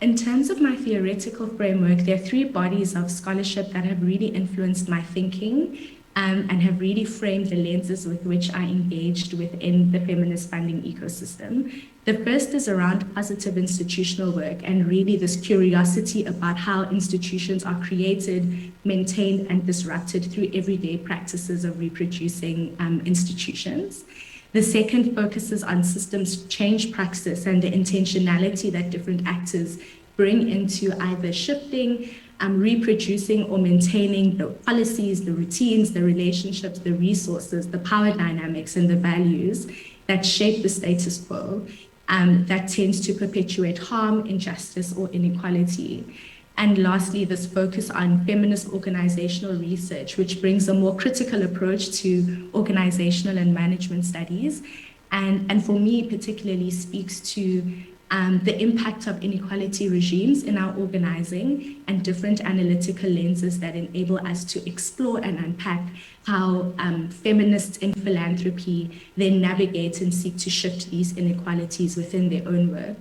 In terms of my theoretical framework, there are three bodies of scholarship that have really influenced my thinking and have really framed the lenses with which I engaged within the feminist funding ecosystem. The first is around positive institutional work and really this curiosity about how institutions are created, maintained, and disrupted through everyday practices of reproducing institutions. The second focuses on systems change praxis and the intentionality that different actors bring into either shifting, reproducing or maintaining the policies, the routines, the relationships, the resources, the power dynamics, and the values that shape the status quo that tends to perpetuate harm, injustice, or inequality. And lastly, this focus on feminist organizational research, which brings a more critical approach to organizational and management studies, and for me particularly speaks to the impact of inequality regimes in our organizing and different analytical lenses that enable us to explore and unpack how feminists in philanthropy then navigate and seek to shift these inequalities within their own work.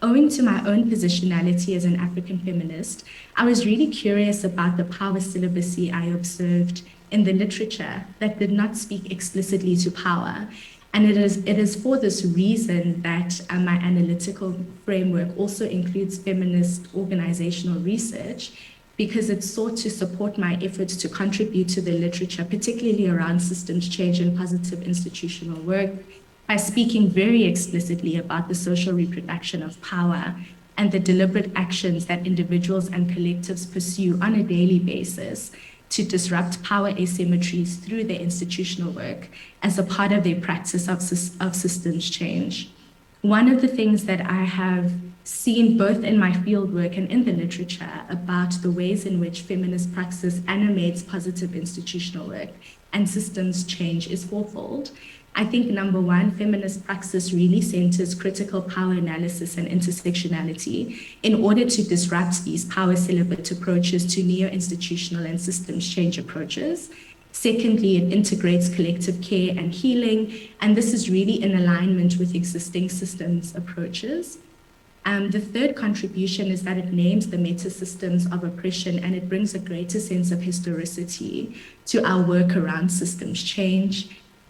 Owing to my own positionality as an African feminist, I was really curious about the power celibacy I observed in the literature that did not speak explicitly to power. And it is for this reason that my analytical framework also includes feminist organizational research, because it sought to support my efforts to contribute to the literature, particularly around systems change and positive institutional work, by speaking very explicitly about the social reproduction of power and the deliberate actions that individuals and collectives pursue on a daily basis to disrupt power asymmetries through their institutional work as a part of their practice of systems change. One of the things that I have seen both in my fieldwork and in the literature about the ways in which feminist praxis animates positive institutional work and systems change is fourfold. I think number one, feminist praxis really centers critical power analysis and intersectionality in order to disrupt these power celibate approaches to neo-institutional and systems change approaches. Secondly, it integrates collective care and healing, and this is really in alignment with existing systems approaches. The third contribution is that it names the meta-systems of oppression, and it brings a greater sense of historicity to our work around systems change.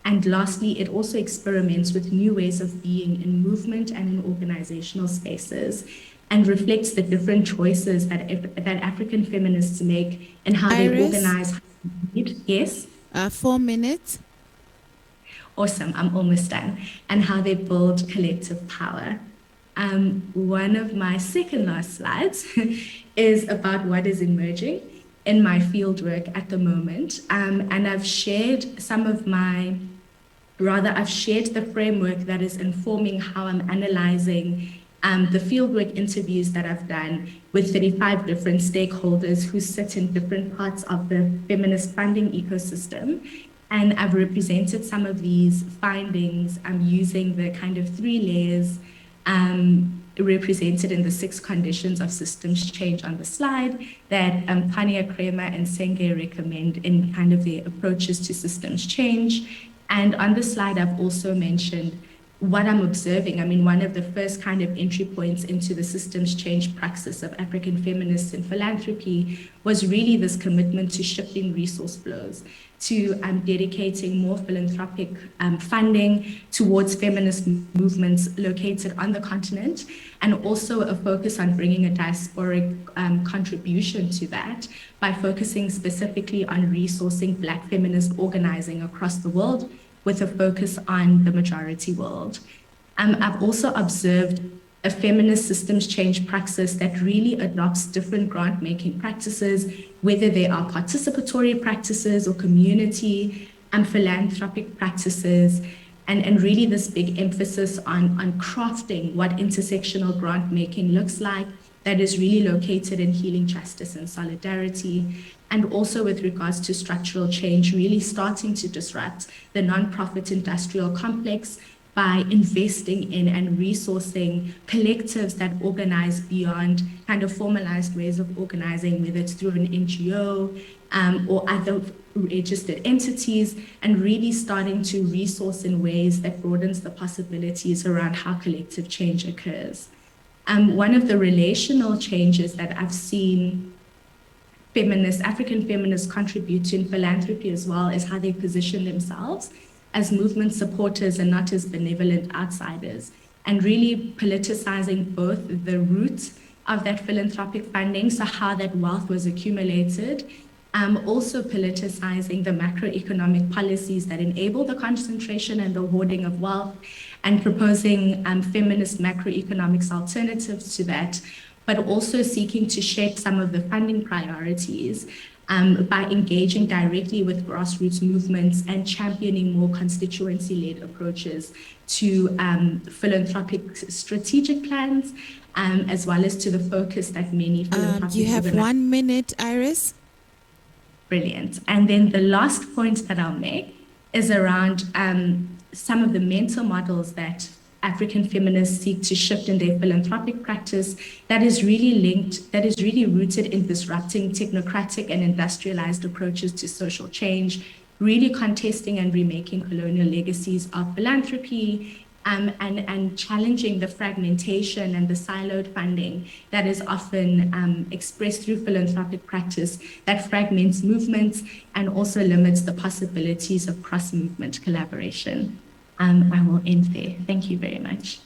And lastly, it also experiments with new ways of being in movement and in organizational spaces, and reflects the different choices that African feminists make and how they organize. Yes? 4 minutes. Awesome, I'm almost done. And how they build collective power. One of my second last slides is about what is emerging in my fieldwork at the moment. And I've shared I've shared the framework that is informing how I'm analyzing the fieldwork interviews that I've done with 35 different stakeholders who sit in different parts of the feminist funding ecosystem. And I've represented some of these findings using the kind of 3 layers represented in the 6 conditions of systems change on the slide that Tanya Kramer and Senge recommend in kind of their approaches to systems change. And on the slide, I've also mentioned what I'm observing. I mean, one of the first kind of entry points into the systems change praxis of African feminists in philanthropy was really this commitment to shifting resource flows, to dedicating more philanthropic funding towards feminist movements located on the continent, and also a focus on bringing a diasporic contribution to that by focusing specifically on resourcing Black feminist organizing across the world with a focus on the majority world. I've also observed a feminist systems change praxis that really adopts different grant-making practices, whether they are participatory practices or community and philanthropic practices, and really this big emphasis on crafting what intersectional grant-making looks like that is really located in healing justice and solidarity, and also with regards to structural change, really starting to disrupt the nonprofit industrial complex by investing in and resourcing collectives that organize beyond kind of formalized ways of organizing, whether it's through an NGO or other registered entities, and really starting to resource in ways that broadens the possibilities around how collective change occurs. One of the relational changes that I've seen African feminists contribute to in philanthropy as well is how they position themselves as movement supporters and not as benevolent outsiders, and really politicizing both the roots of that philanthropic funding, so how that wealth was accumulated, also politicizing the macroeconomic policies that enable the concentration and the hoarding of wealth, and proposing feminist macroeconomics alternatives to that, but also seeking to shape some of the funding priorities by engaging directly with grassroots movements and championing more constituency-led approaches to philanthropic strategic plans, as well as to the focus that many philanthropic You have 1 minute, Iris. Brilliant. And then the last point that I'll make is around some of the mental models that African feminists seek to shift in their philanthropic practice that is really rooted in disrupting technocratic and industrialized approaches to social change, really contesting and remaking colonial legacies of philanthropy, and challenging the fragmentation and the siloed funding that is often expressed through philanthropic practice that fragments movements and also limits the possibilities of cross-movement collaboration. I will end there. Thank you very much.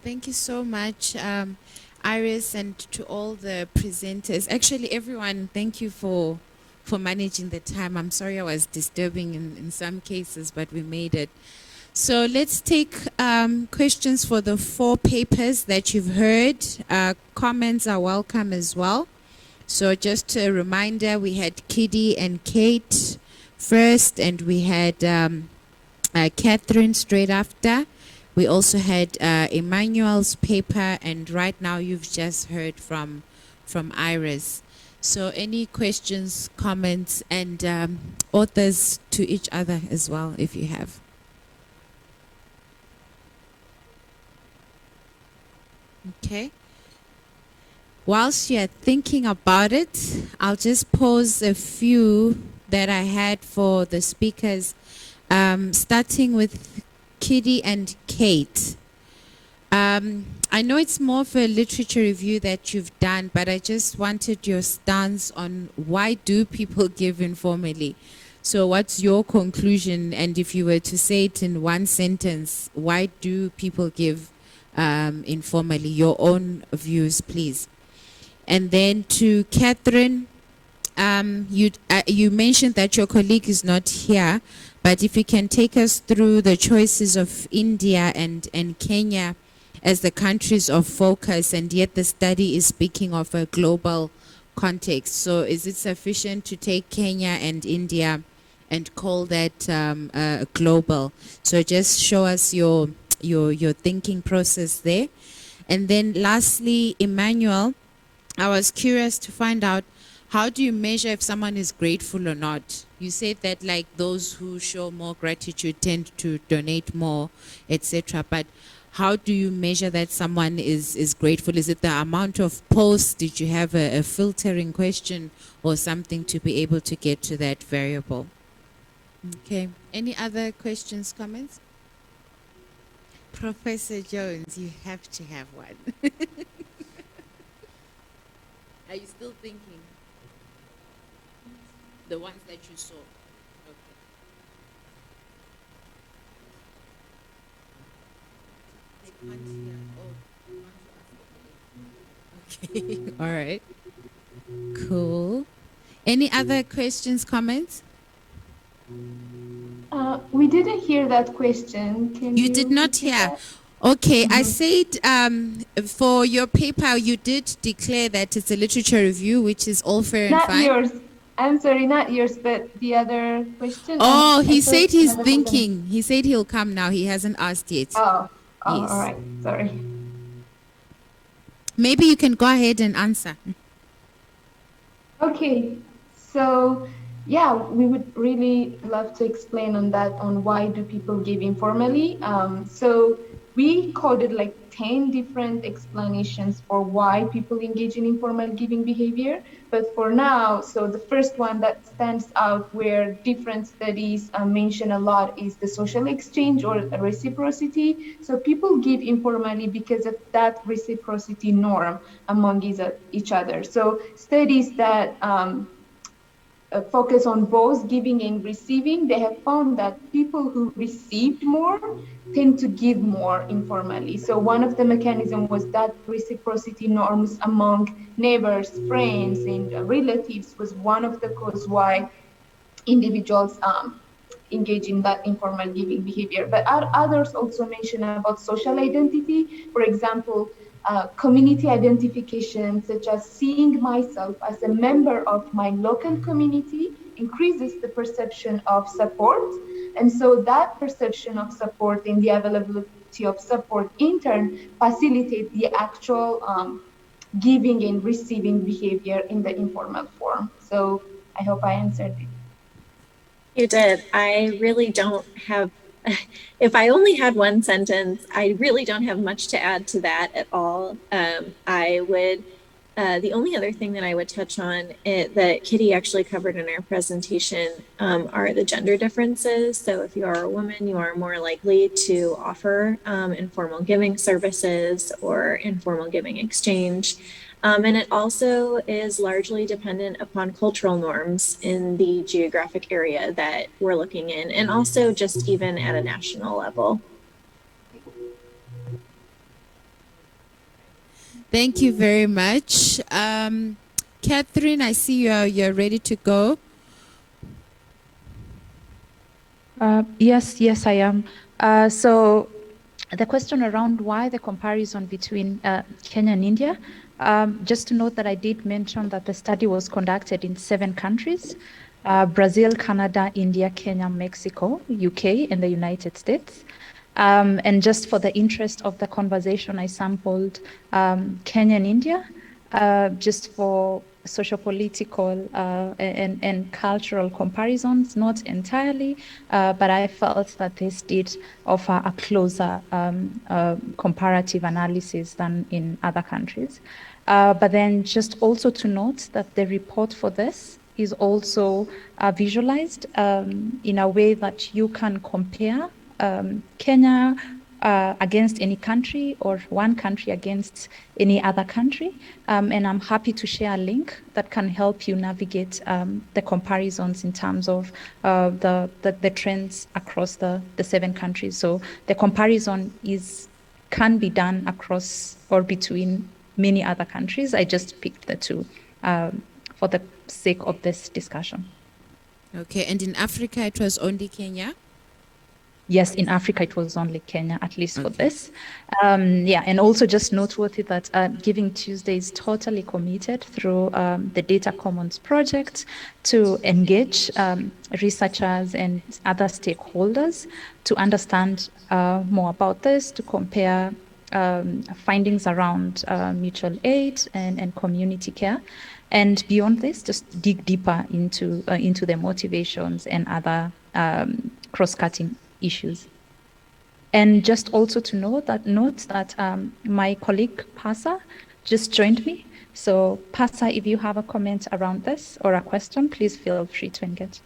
Thank you so much, Iris, and to all the presenters. Actually, everyone, thank you for managing the time. I'm sorry I was disturbing in some cases, but we made it. So let's take questions for the 4 papers that you've heard. Comments are welcome as well. So just a reminder, we had Kiddy and Kate first, and we had Catherine straight after. We also had Emmanuel's paper, and right now you've just heard from Iris. So any questions, comments, and authors to each other as well, if you have. Okay. Whilst you're thinking about it, I'll just pose a few that I had for the speakers, starting with Kitty and Kate. I know it's more of a literature review that you've done, but I just wanted your stance on why do people give informally? So what's your conclusion? And if you were to say it in one sentence, why do people give informally? Your own views, please. And then to Catherine, you mentioned that your colleague is not here, but if you can take us through the choices of India and Kenya as the countries of focus, and yet the study is speaking of a global context. So is it sufficient to take Kenya and India and call that global? So just show us your thinking process there. And then lastly, Emmanuel, I was curious to find out, how do you measure if someone is grateful or not? You said that like those who show more gratitude tend to donate more, etc. But how do you measure that someone is grateful? Is it the amount of posts? Did you have a filtering question or something to be able to get to that variable? Okay. Any other questions, comments? Professor Jones, you have to have one. Are you still thinking? The ones that you saw. Okay. Okay. All right. Cool. Any other questions, comments? We didn't hear that question. Can You did not repeat hear. that? Okay, I said for your paper, you did declare that it's a literature review, which is all fair and Not fine. yours. I'm sorry, not yours, but the other question. Oh, I he thought said he's another person- thinking. He said he'll come now. He hasn't asked yet. Oh, Yes. all right. Sorry. Maybe you can go ahead and answer. Okay, so yeah, we would really love to explain on that, on why do people give informally. So we coded like 10 different explanations for why people engage in informal giving behavior. But for now, so the first one that stands out where different studies mention a lot is the social exchange or reciprocity. So people give informally because of that reciprocity norm among each other. So studies that focus on both giving and receiving, they have found that people who received more tend to give more informally. So one of the mechanisms was that reciprocity norms among neighbors, friends, and relatives was one of the causes why individuals engage in that informal giving behavior. But others also mention about social identity. For example, community identification, such as seeing myself as a member of my local community, increases the perception of support. And so that perception of support and the availability of support in turn facilitate the actual giving and receiving behavior in the informal form. So I hope I answered it. You did. I really don't have, if I only had one sentence, I really don't have much to add to that at all. The only other thing that I would touch on that Kitty actually covered in our presentation are the gender differences. So if you are a woman, you are more likely to offer informal giving services or informal giving exchange. And it also is largely dependent upon cultural norms in the geographic area that we're looking in, and also just even at a national level. Thank you very much. Catherine, I see you're ready to go. Yes, I am. So the question around why the comparison between Kenya and India, just to note that I did mention that the study was conducted in 7 countries, Brazil, Canada, India, Kenya, Mexico, UK, and the United States. And just for the interest of the conversation, I sampled Kenya and India, just for sociopolitical and cultural comparisons, not entirely, but I felt that this did offer a closer comparative analysis than in other countries. But then just also to note that the report for this is also visualized in a way that you can compare Kenya against any country or one country against any other country. And I'm happy to share a link that can help you navigate the comparisons in terms of the trends across the 7 countries. So the comparison can be done across or between many other countries. I just picked the 2 for the sake of this discussion. Okay, and in Africa it was only Kenya? Yes, in Africa it was only Kenya, at least for this. Yeah, and also just noteworthy that Giving Tuesday is totally committed through the Data Commons project to engage researchers and other stakeholders to understand more about this, to compare findings around mutual aid and community care. And beyond this, just dig deeper into the motivations and other cross-cutting issues. And just also to note that my colleague Pasa just joined me. So Pasa, if you have a comment around this or a question, please feel free to engage.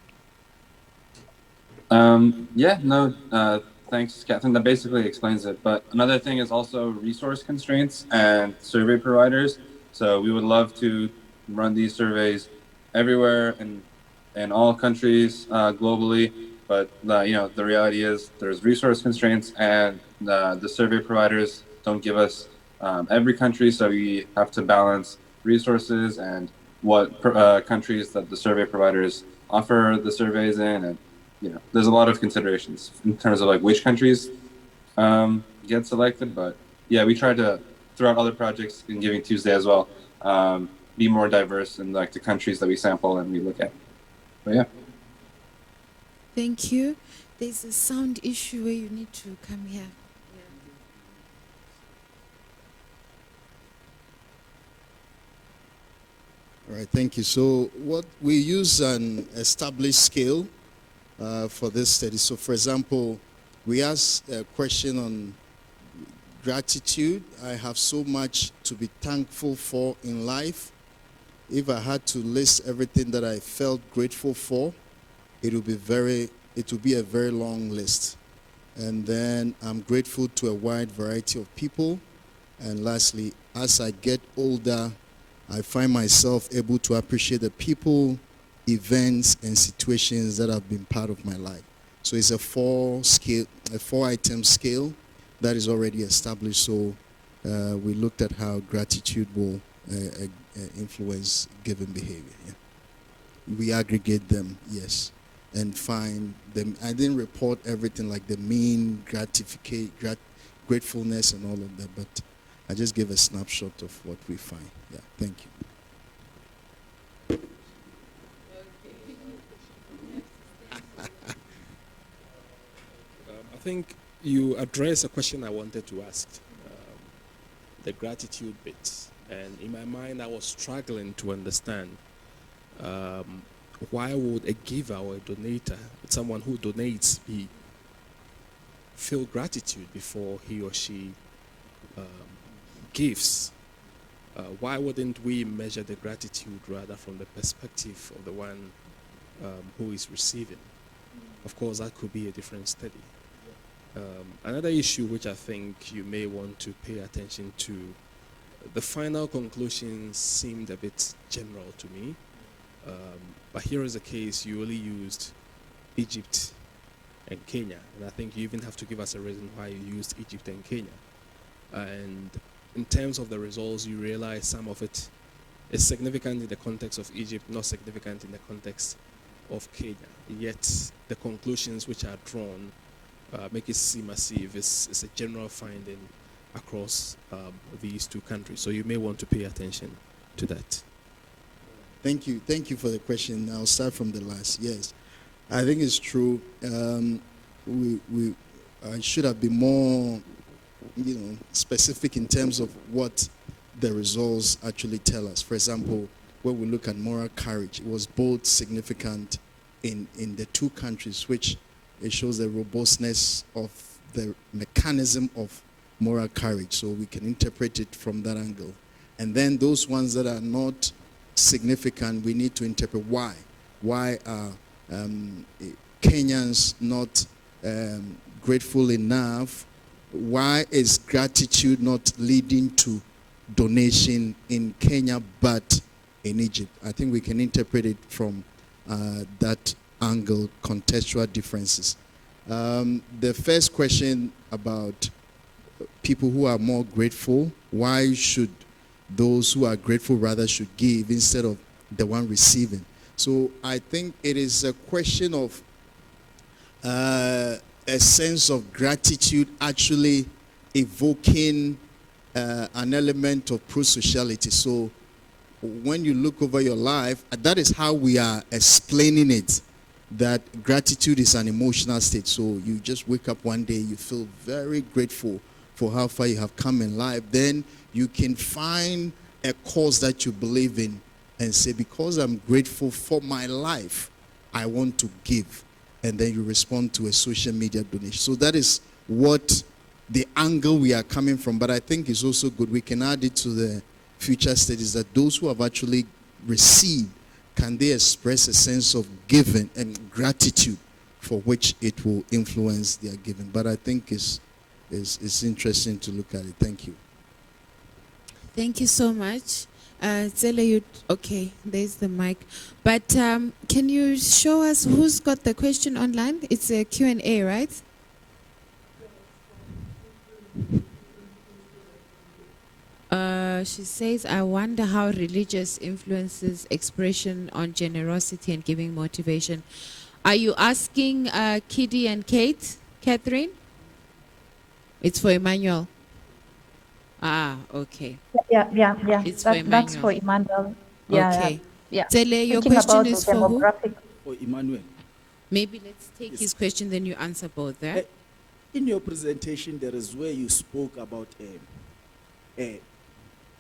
Thanks, Catherine. That basically explains it. But another thing is also resource constraints and survey providers. So we would love to run these surveys everywhere in all countries globally. But the reality is there's resource constraints, and the survey providers don't give us every country. So we have to balance resources and what countries that the survey providers offer the surveys in, and there's a lot of considerations in terms of like which countries get selected. But yeah, we try to, throughout other projects in Giving Tuesday as well, be more diverse in like the countries that we sample and we look at. But yeah. Thank you. There's a sound issue where you need to come here. All right, thank you. So we use an established scale for this study. So for example, we asked a question on gratitude. I have so much to be thankful for in life. If I had to list everything that I felt grateful for, it would be a very long list. And then I'm grateful to a wide variety of people. And lastly, as I get older, I find myself able to appreciate the people, events, and situations that have been part of my life. So it's a 4-item scale that is already established. So we looked at how gratitude will influence given behavior. Yeah. We aggregate them, yes, and find them. I didn't report everything like the mean, gratefulness and all of that, but I just give a snapshot of what we find. Yeah, thank you. I think you addressed a question I wanted to ask, the gratitude bit. And in my mind, I was struggling to understand why would a giver or a donator, someone who donates, feel gratitude before he or she gives? Why wouldn't we measure the gratitude rather from the perspective of the one who is receiving? Of course, that could be a different study. Another issue which I think you may want to pay attention to, the final conclusions seemed a bit general to me. But here is a case, you only used Egypt and Kenya. And I think you even have to give us a reason why you used Egypt and Kenya. And in terms of the results, you realize some of it is significant in the context of Egypt, not significant in the context of Kenya. Yet the conclusions which are drawn make it seem as if it's a general finding across these two countries. So you may want to pay attention to that. Thank you for the question. I'll start from the last. Yes, I think it's true. I should have been more, specific in terms of what the results actually tell us. For example, when we look at moral courage, it was both significant in the two countries, which it shows the robustness of the mechanism of moral courage. So we can interpret it from that angle. And then those ones that are not significant, we need to interpret why. Why are Kenyans not grateful enough? Why is gratitude not leading to donation in Kenya but in Egypt? I think we can interpret it from that angle, contextual differences. The first question about people who are more grateful, why should those who are grateful rather should give instead of the one receiving? So I think it is a question of a sense of gratitude actually evoking an element of pro-sociality. So when you look over your life, that is how we are explaining it, that gratitude is an emotional state. So you just wake up one day, you feel very grateful for how far you have come in life. Then you can find a cause that you believe in and say, because I'm grateful for my life, I want to give. And then you respond to a social media donation. So that is what the angle we are coming from. But I think it's also good. We can add it to the future studies that those who have actually received, can they express a sense of giving and gratitude for which it will influence their giving? But I think it's interesting to look at it. Thank you. Thank you so much. Zele, okay, there's the mic. But can you show us who's got the question online? It's a Q&A, right? She says, I wonder how religious influences expression on generosity and giving motivation. Are you asking Kiddy and Kate, Catherine? It's for Emmanuel. Ah, okay. Yeah. It's That's for Emmanuel. Yeah. Okay. Yeah. Zele, your Thinking question about is the for who? demographic. For Emmanuel. Maybe let's take Yes. his question, then you answer both there. In your presentation, there is where you spoke about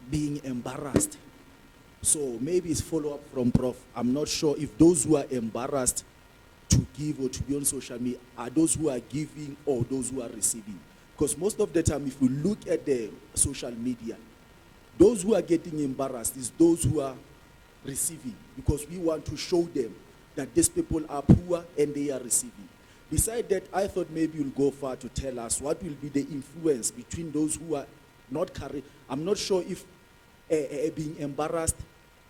being embarrassed. So maybe it's follow-up from Prof. I'm not sure if those who are embarrassed to give or to be on social media are those who are giving or those who are receiving. Because most of the time, if you look at the social media, those who are getting embarrassed is those who are receiving, because we want to show them that these people are poor and they are receiving. Besides that, I thought maybe you'll go far to tell us what will be the influence between those who are not courageous. I'm not sure if being embarrassed,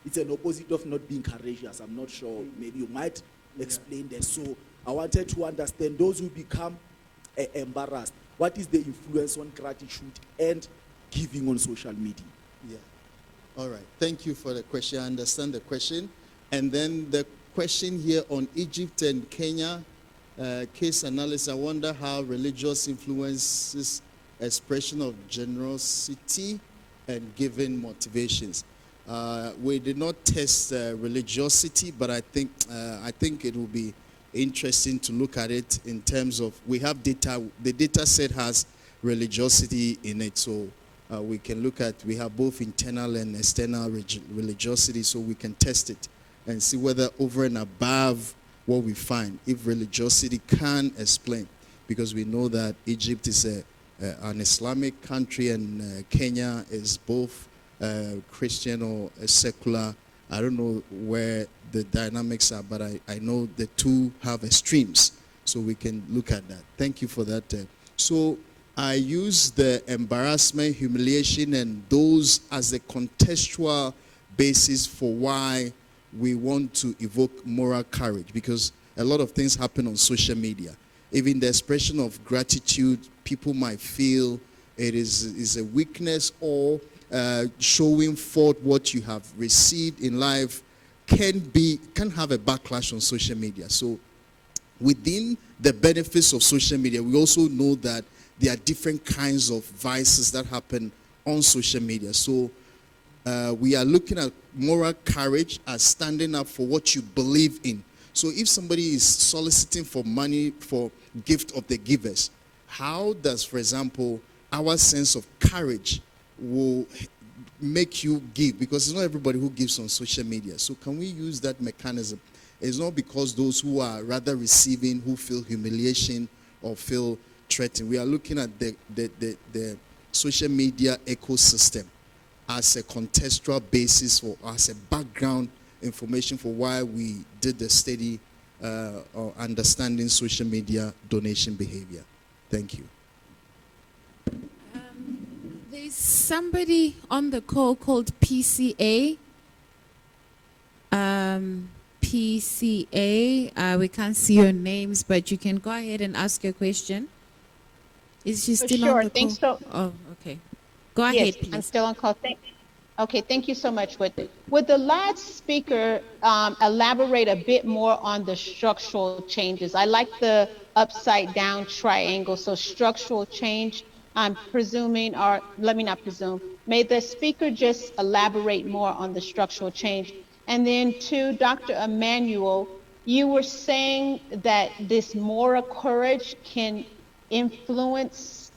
it's an opposite of not being courageous. I'm not sure. Maybe you might explain that. So I wanted to understand those who become embarrassed. What is the influence on gratitude and giving on social media? Yeah. All right. Thank you for the question. I understand the question. And then the question here on Egypt and Kenya, case analysis. I wonder how religious influences expression of generosity and giving motivations. We did not test religiosity, but I think it will be interesting to look at it in terms of, we have data, the data set has religiosity in it, so we can look at, we have both internal and external religiosity, so we can test it and see whether over and above what we find, if religiosity can explain, because we know that Egypt is an Islamic country and Kenya is both Christian or secular. I don't know where the dynamics are, but I know the two have extremes, so we can look at that. Thank you for that. So I use the embarrassment, humiliation, and those as a contextual basis for why we want to evoke moral courage, because a lot of things happen on social media. Even the expression of gratitude, people might feel it is a weakness, or showing forth what you have received in life can have a backlash on social media. So within the benefits of social media, we also know that there are different kinds of vices that happen on social media. So we are looking at moral courage as standing up for what you believe in. So if somebody is soliciting for money for gift of the givers, how does, for example, our sense of courage will make you give? Because it's not everybody who gives on social media. So can we use that mechanism? It's not because those who are rather receiving, who feel humiliation or feel threatened. We are looking at the social media ecosystem as a contextual basis or as a background information for why we did the study or understanding social media donation behavior. Thank you. There's somebody on the call called PCA. PCA, we can't see your names, but you can go ahead and ask your question. Is she still on the Thanks call? so. Oh, okay. Go Yes, ahead, please. I'm still on call. Okay, thank you so much. Would the last speaker elaborate a bit more on the structural changes? I like the upside down triangle. So structural change, I'm presuming, or let me not presume. May the speaker just elaborate more on the structural change? And then to Dr. Emmanuel, you were saying that this moral courage can influence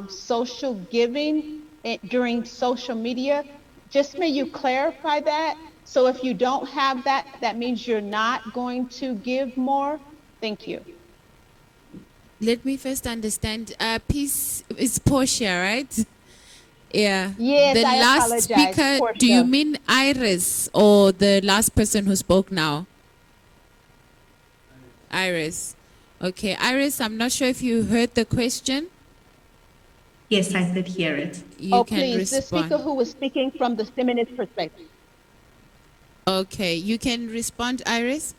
social giving during social media. Just may you clarify that? So if you don't have that, that means you're not going to give more? Thank you. Let me first understand. Peace is Portia, right? Yeah. Yes, the I last apologize, speaker, Portia. do you mean Iris or the last person who spoke now? Iris. Okay, Iris, I'm not sure if you heard the question. Yes, I did hear it. You can please, the respond. speaker who was speaking from the feminist perspective. Okay, you can respond, Iris.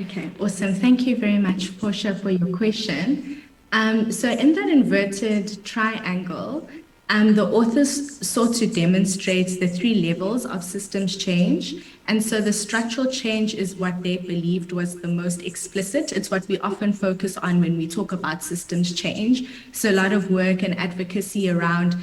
Okay, awesome. Thank you very much, Portia, for your question. So in that inverted triangle, the authors sought to demonstrate the three levels of systems change. And so the structural change is what they believed was the most explicit. It's what we often focus on when we talk about systems change. So a lot of work and advocacy around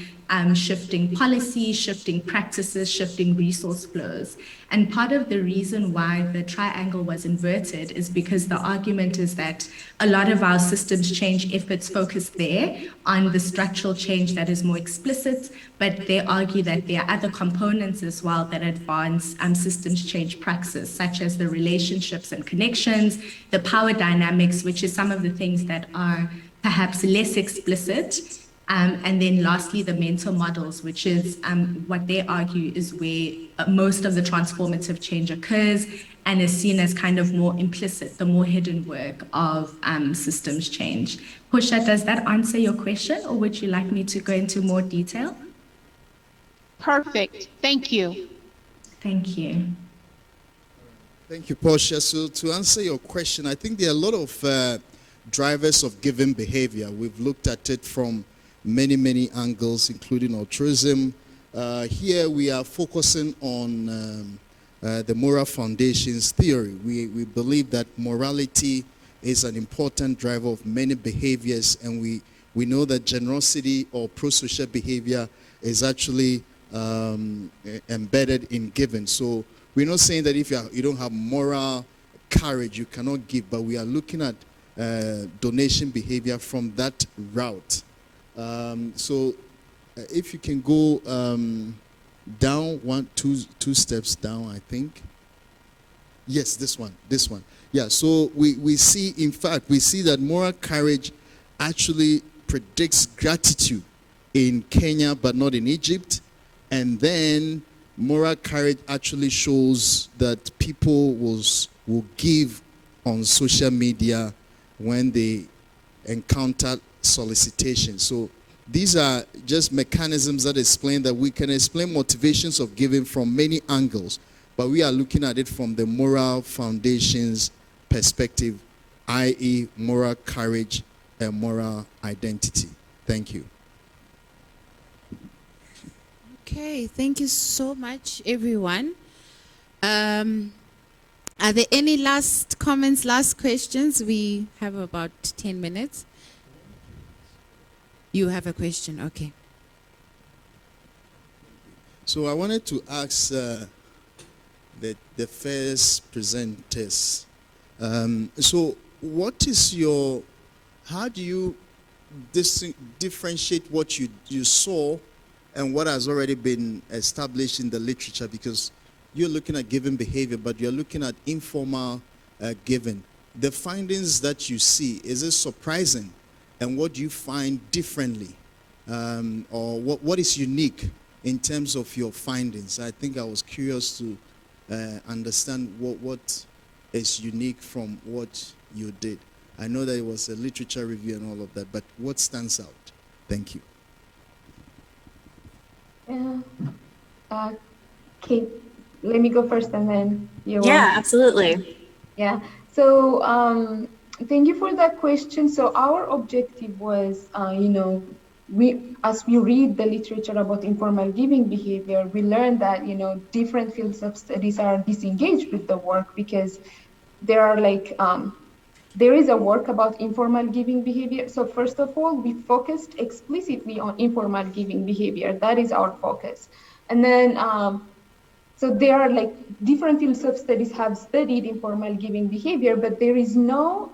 shifting policy, shifting practices, shifting resource flows. And part of the reason why the triangle was inverted is because the argument is that a lot of our systems change efforts focus there on the structural change that is more explicit, but they argue that there are other components as well that advance systems change praxis, such as the relationships and connections, the power dynamics, which is some of the things that are perhaps less explicit. And then lastly, the mental models, which is what they argue is where most of the transformative change occurs and is seen as kind of more implicit, the more hidden work of systems change. Portia, does that answer your question, or would you like me to go into more detail? Perfect. Thank you. Thank you. Thank you, Portia. So to answer your question, I think there are a lot of drivers of giving behavior. We've looked at it from many angles, including altruism. Here we are focusing on the moral foundations theory. We believe that morality is an important driver of many behaviors, and we know that generosity or pro-social behavior is actually embedded in giving. So we're not saying that if you don't have moral courage, you cannot give, but we are looking at donation behavior from that route. So if you can go down two steps down, I think. Yes, this one. Yeah, so we see, in fact, we see that moral courage actually predicts gratitude in Kenya, but not in Egypt. And then moral courage actually shows that people will give on social media when they encounter solicitation. So these are just mechanisms that explain that we can explain motivations of giving from many angles, but we are looking at it from the moral foundations perspective, i.e. moral courage and moral identity. Thank you. Okay, thank you so much, everyone. Are there any last comments, last questions? We have about 10 minutes. You have a question, okay. So I wanted to ask the first presenters. So what is how do you differentiate what you saw and what has already been established in the literature, because you're looking at giving behavior, but you're looking at informal giving. The findings that you see, is it surprising? And what do you find differently? Or what is unique in terms of your findings? I think I was curious to understand what is unique from what you did. I know that it was a literature review and all of that, but what stands out? Thank you. Kate, let me go first and then you. Yeah, absolutely. Yeah. So thank you for that question. So our objective was, as we read the literature about informal giving behavior, we learned that, different fields of studies are disengaged with the work because there are there is a work about informal giving behavior. So first of all, we focused explicitly on informal giving behavior. That is our focus. And then, so there are different fields of studies have studied informal giving behavior, but there is no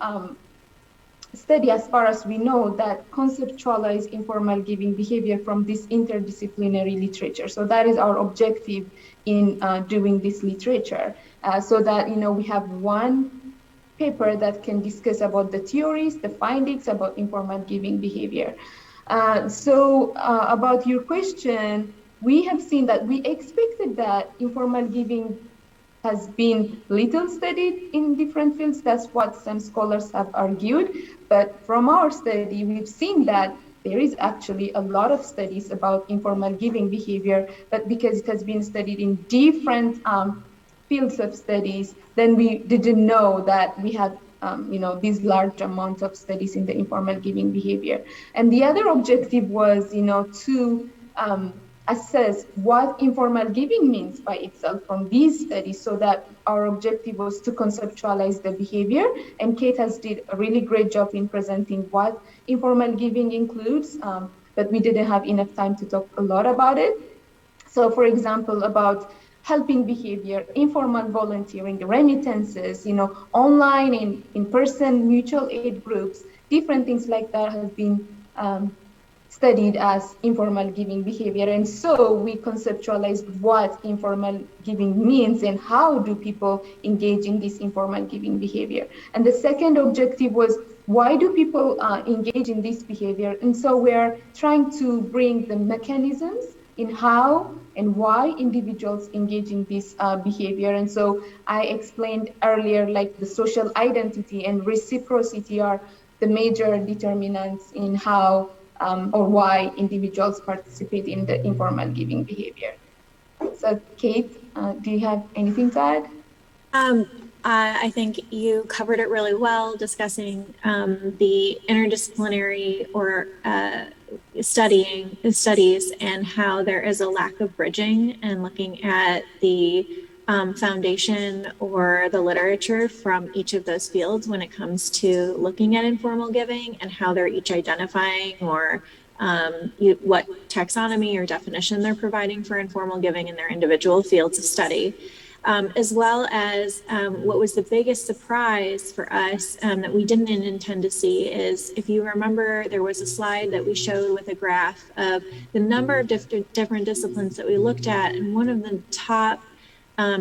study, as far as we know, that conceptualize informal giving behavior from this interdisciplinary literature. So that is our objective in doing this literature, so that we have one paper that can discuss about the theories, the findings about informal giving behavior. About your question, we have seen that we expected that informal giving has been little studied in different fields. That's what some scholars have argued. But from our study, we've seen that there is actually a lot of studies about informal giving behavior, but because it has been studied in different fields of studies, then we didn't know that we had these large amounts of studies in the informal giving behavior. And the other objective was to assess what informal giving means by itself from these studies, so that our objective was to conceptualize the behavior. And Kate has did a really great job in presenting what informal giving includes, but we didn't have enough time to talk a lot about it. So for example, about helping behavior, informal volunteering, remittances, online, in-person mutual aid groups, different things like that have been studied as informal giving behavior. And so we conceptualized what informal giving means and how do people engage in this informal giving behavior. And the second objective was, why do people engage in this behavior? And so we're trying to bring the mechanisms in how and why individuals engage in this behavior. And so I explained earlier, the social identity and reciprocity are the major determinants in how or why individuals participate in the informal giving behavior. So Kate, do you have anything to add? I think you covered it really well, discussing the interdisciplinary or studies and how there is a lack of bridging, and looking at the foundation or the literature from each of those fields when it comes to looking at informal giving and how they're each identifying or what taxonomy or definition they're providing for informal giving in their individual fields of study. As well as what was the biggest surprise for us that we didn't intend to see is, if you remember, there was a slide that we showed with a graph of the number of different disciplines that we looked at, and one of the top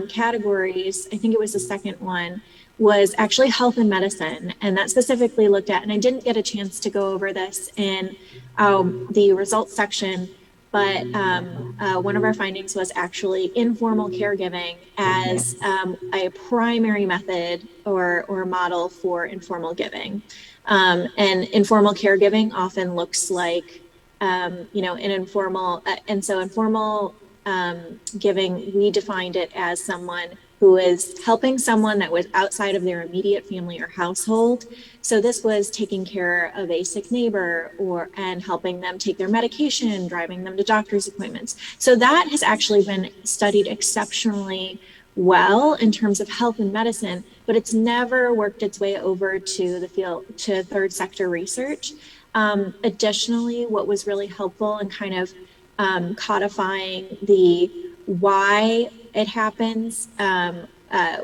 categories, I think it was the second one, was actually health and medicine, and that specifically looked at, and I didn't get a chance to go over this in the results section, but one of our findings was actually informal caregiving as a primary method or model for informal giving. And informal caregiving often looks like, an informal, and so informal giving, we defined it as someone who is helping someone that was outside of their immediate family or household. So this was taking care of a sick neighbor and helping them take their medication, driving them to doctor's appointments. So that has actually been studied exceptionally well in terms of health and medicine, but it's never worked its way over to the field, to third sector research. Additionally, what was really helpful in kind of codifying the why it happens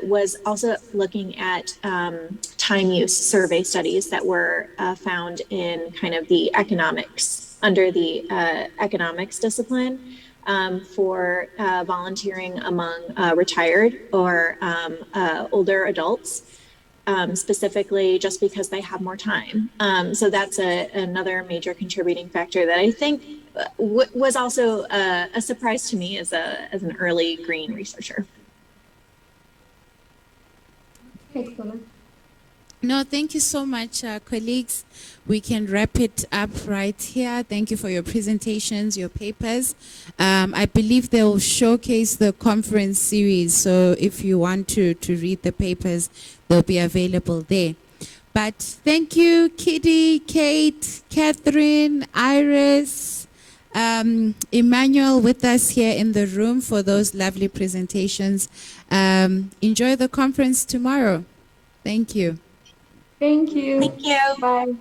was also looking at time use survey studies that were found in kind of the economics, under the economics discipline, for volunteering among retired or older adults, specifically just because they have more time. So that's another major contributing factor that I think was also a surprise to me as an early green researcher. Excellent. No, thank you so much, colleagues. We can wrap it up right here. Thank you for your presentations, your papers. I believe they'll showcase the conference series, so if you want to read the papers, they'll be available there. But thank you, Kitty, Kate, Catherine, Iris, Emmanuel with us here in the room for those lovely presentations. Enjoy the conference tomorrow. Thank you. Thank you. Thank you. Bye.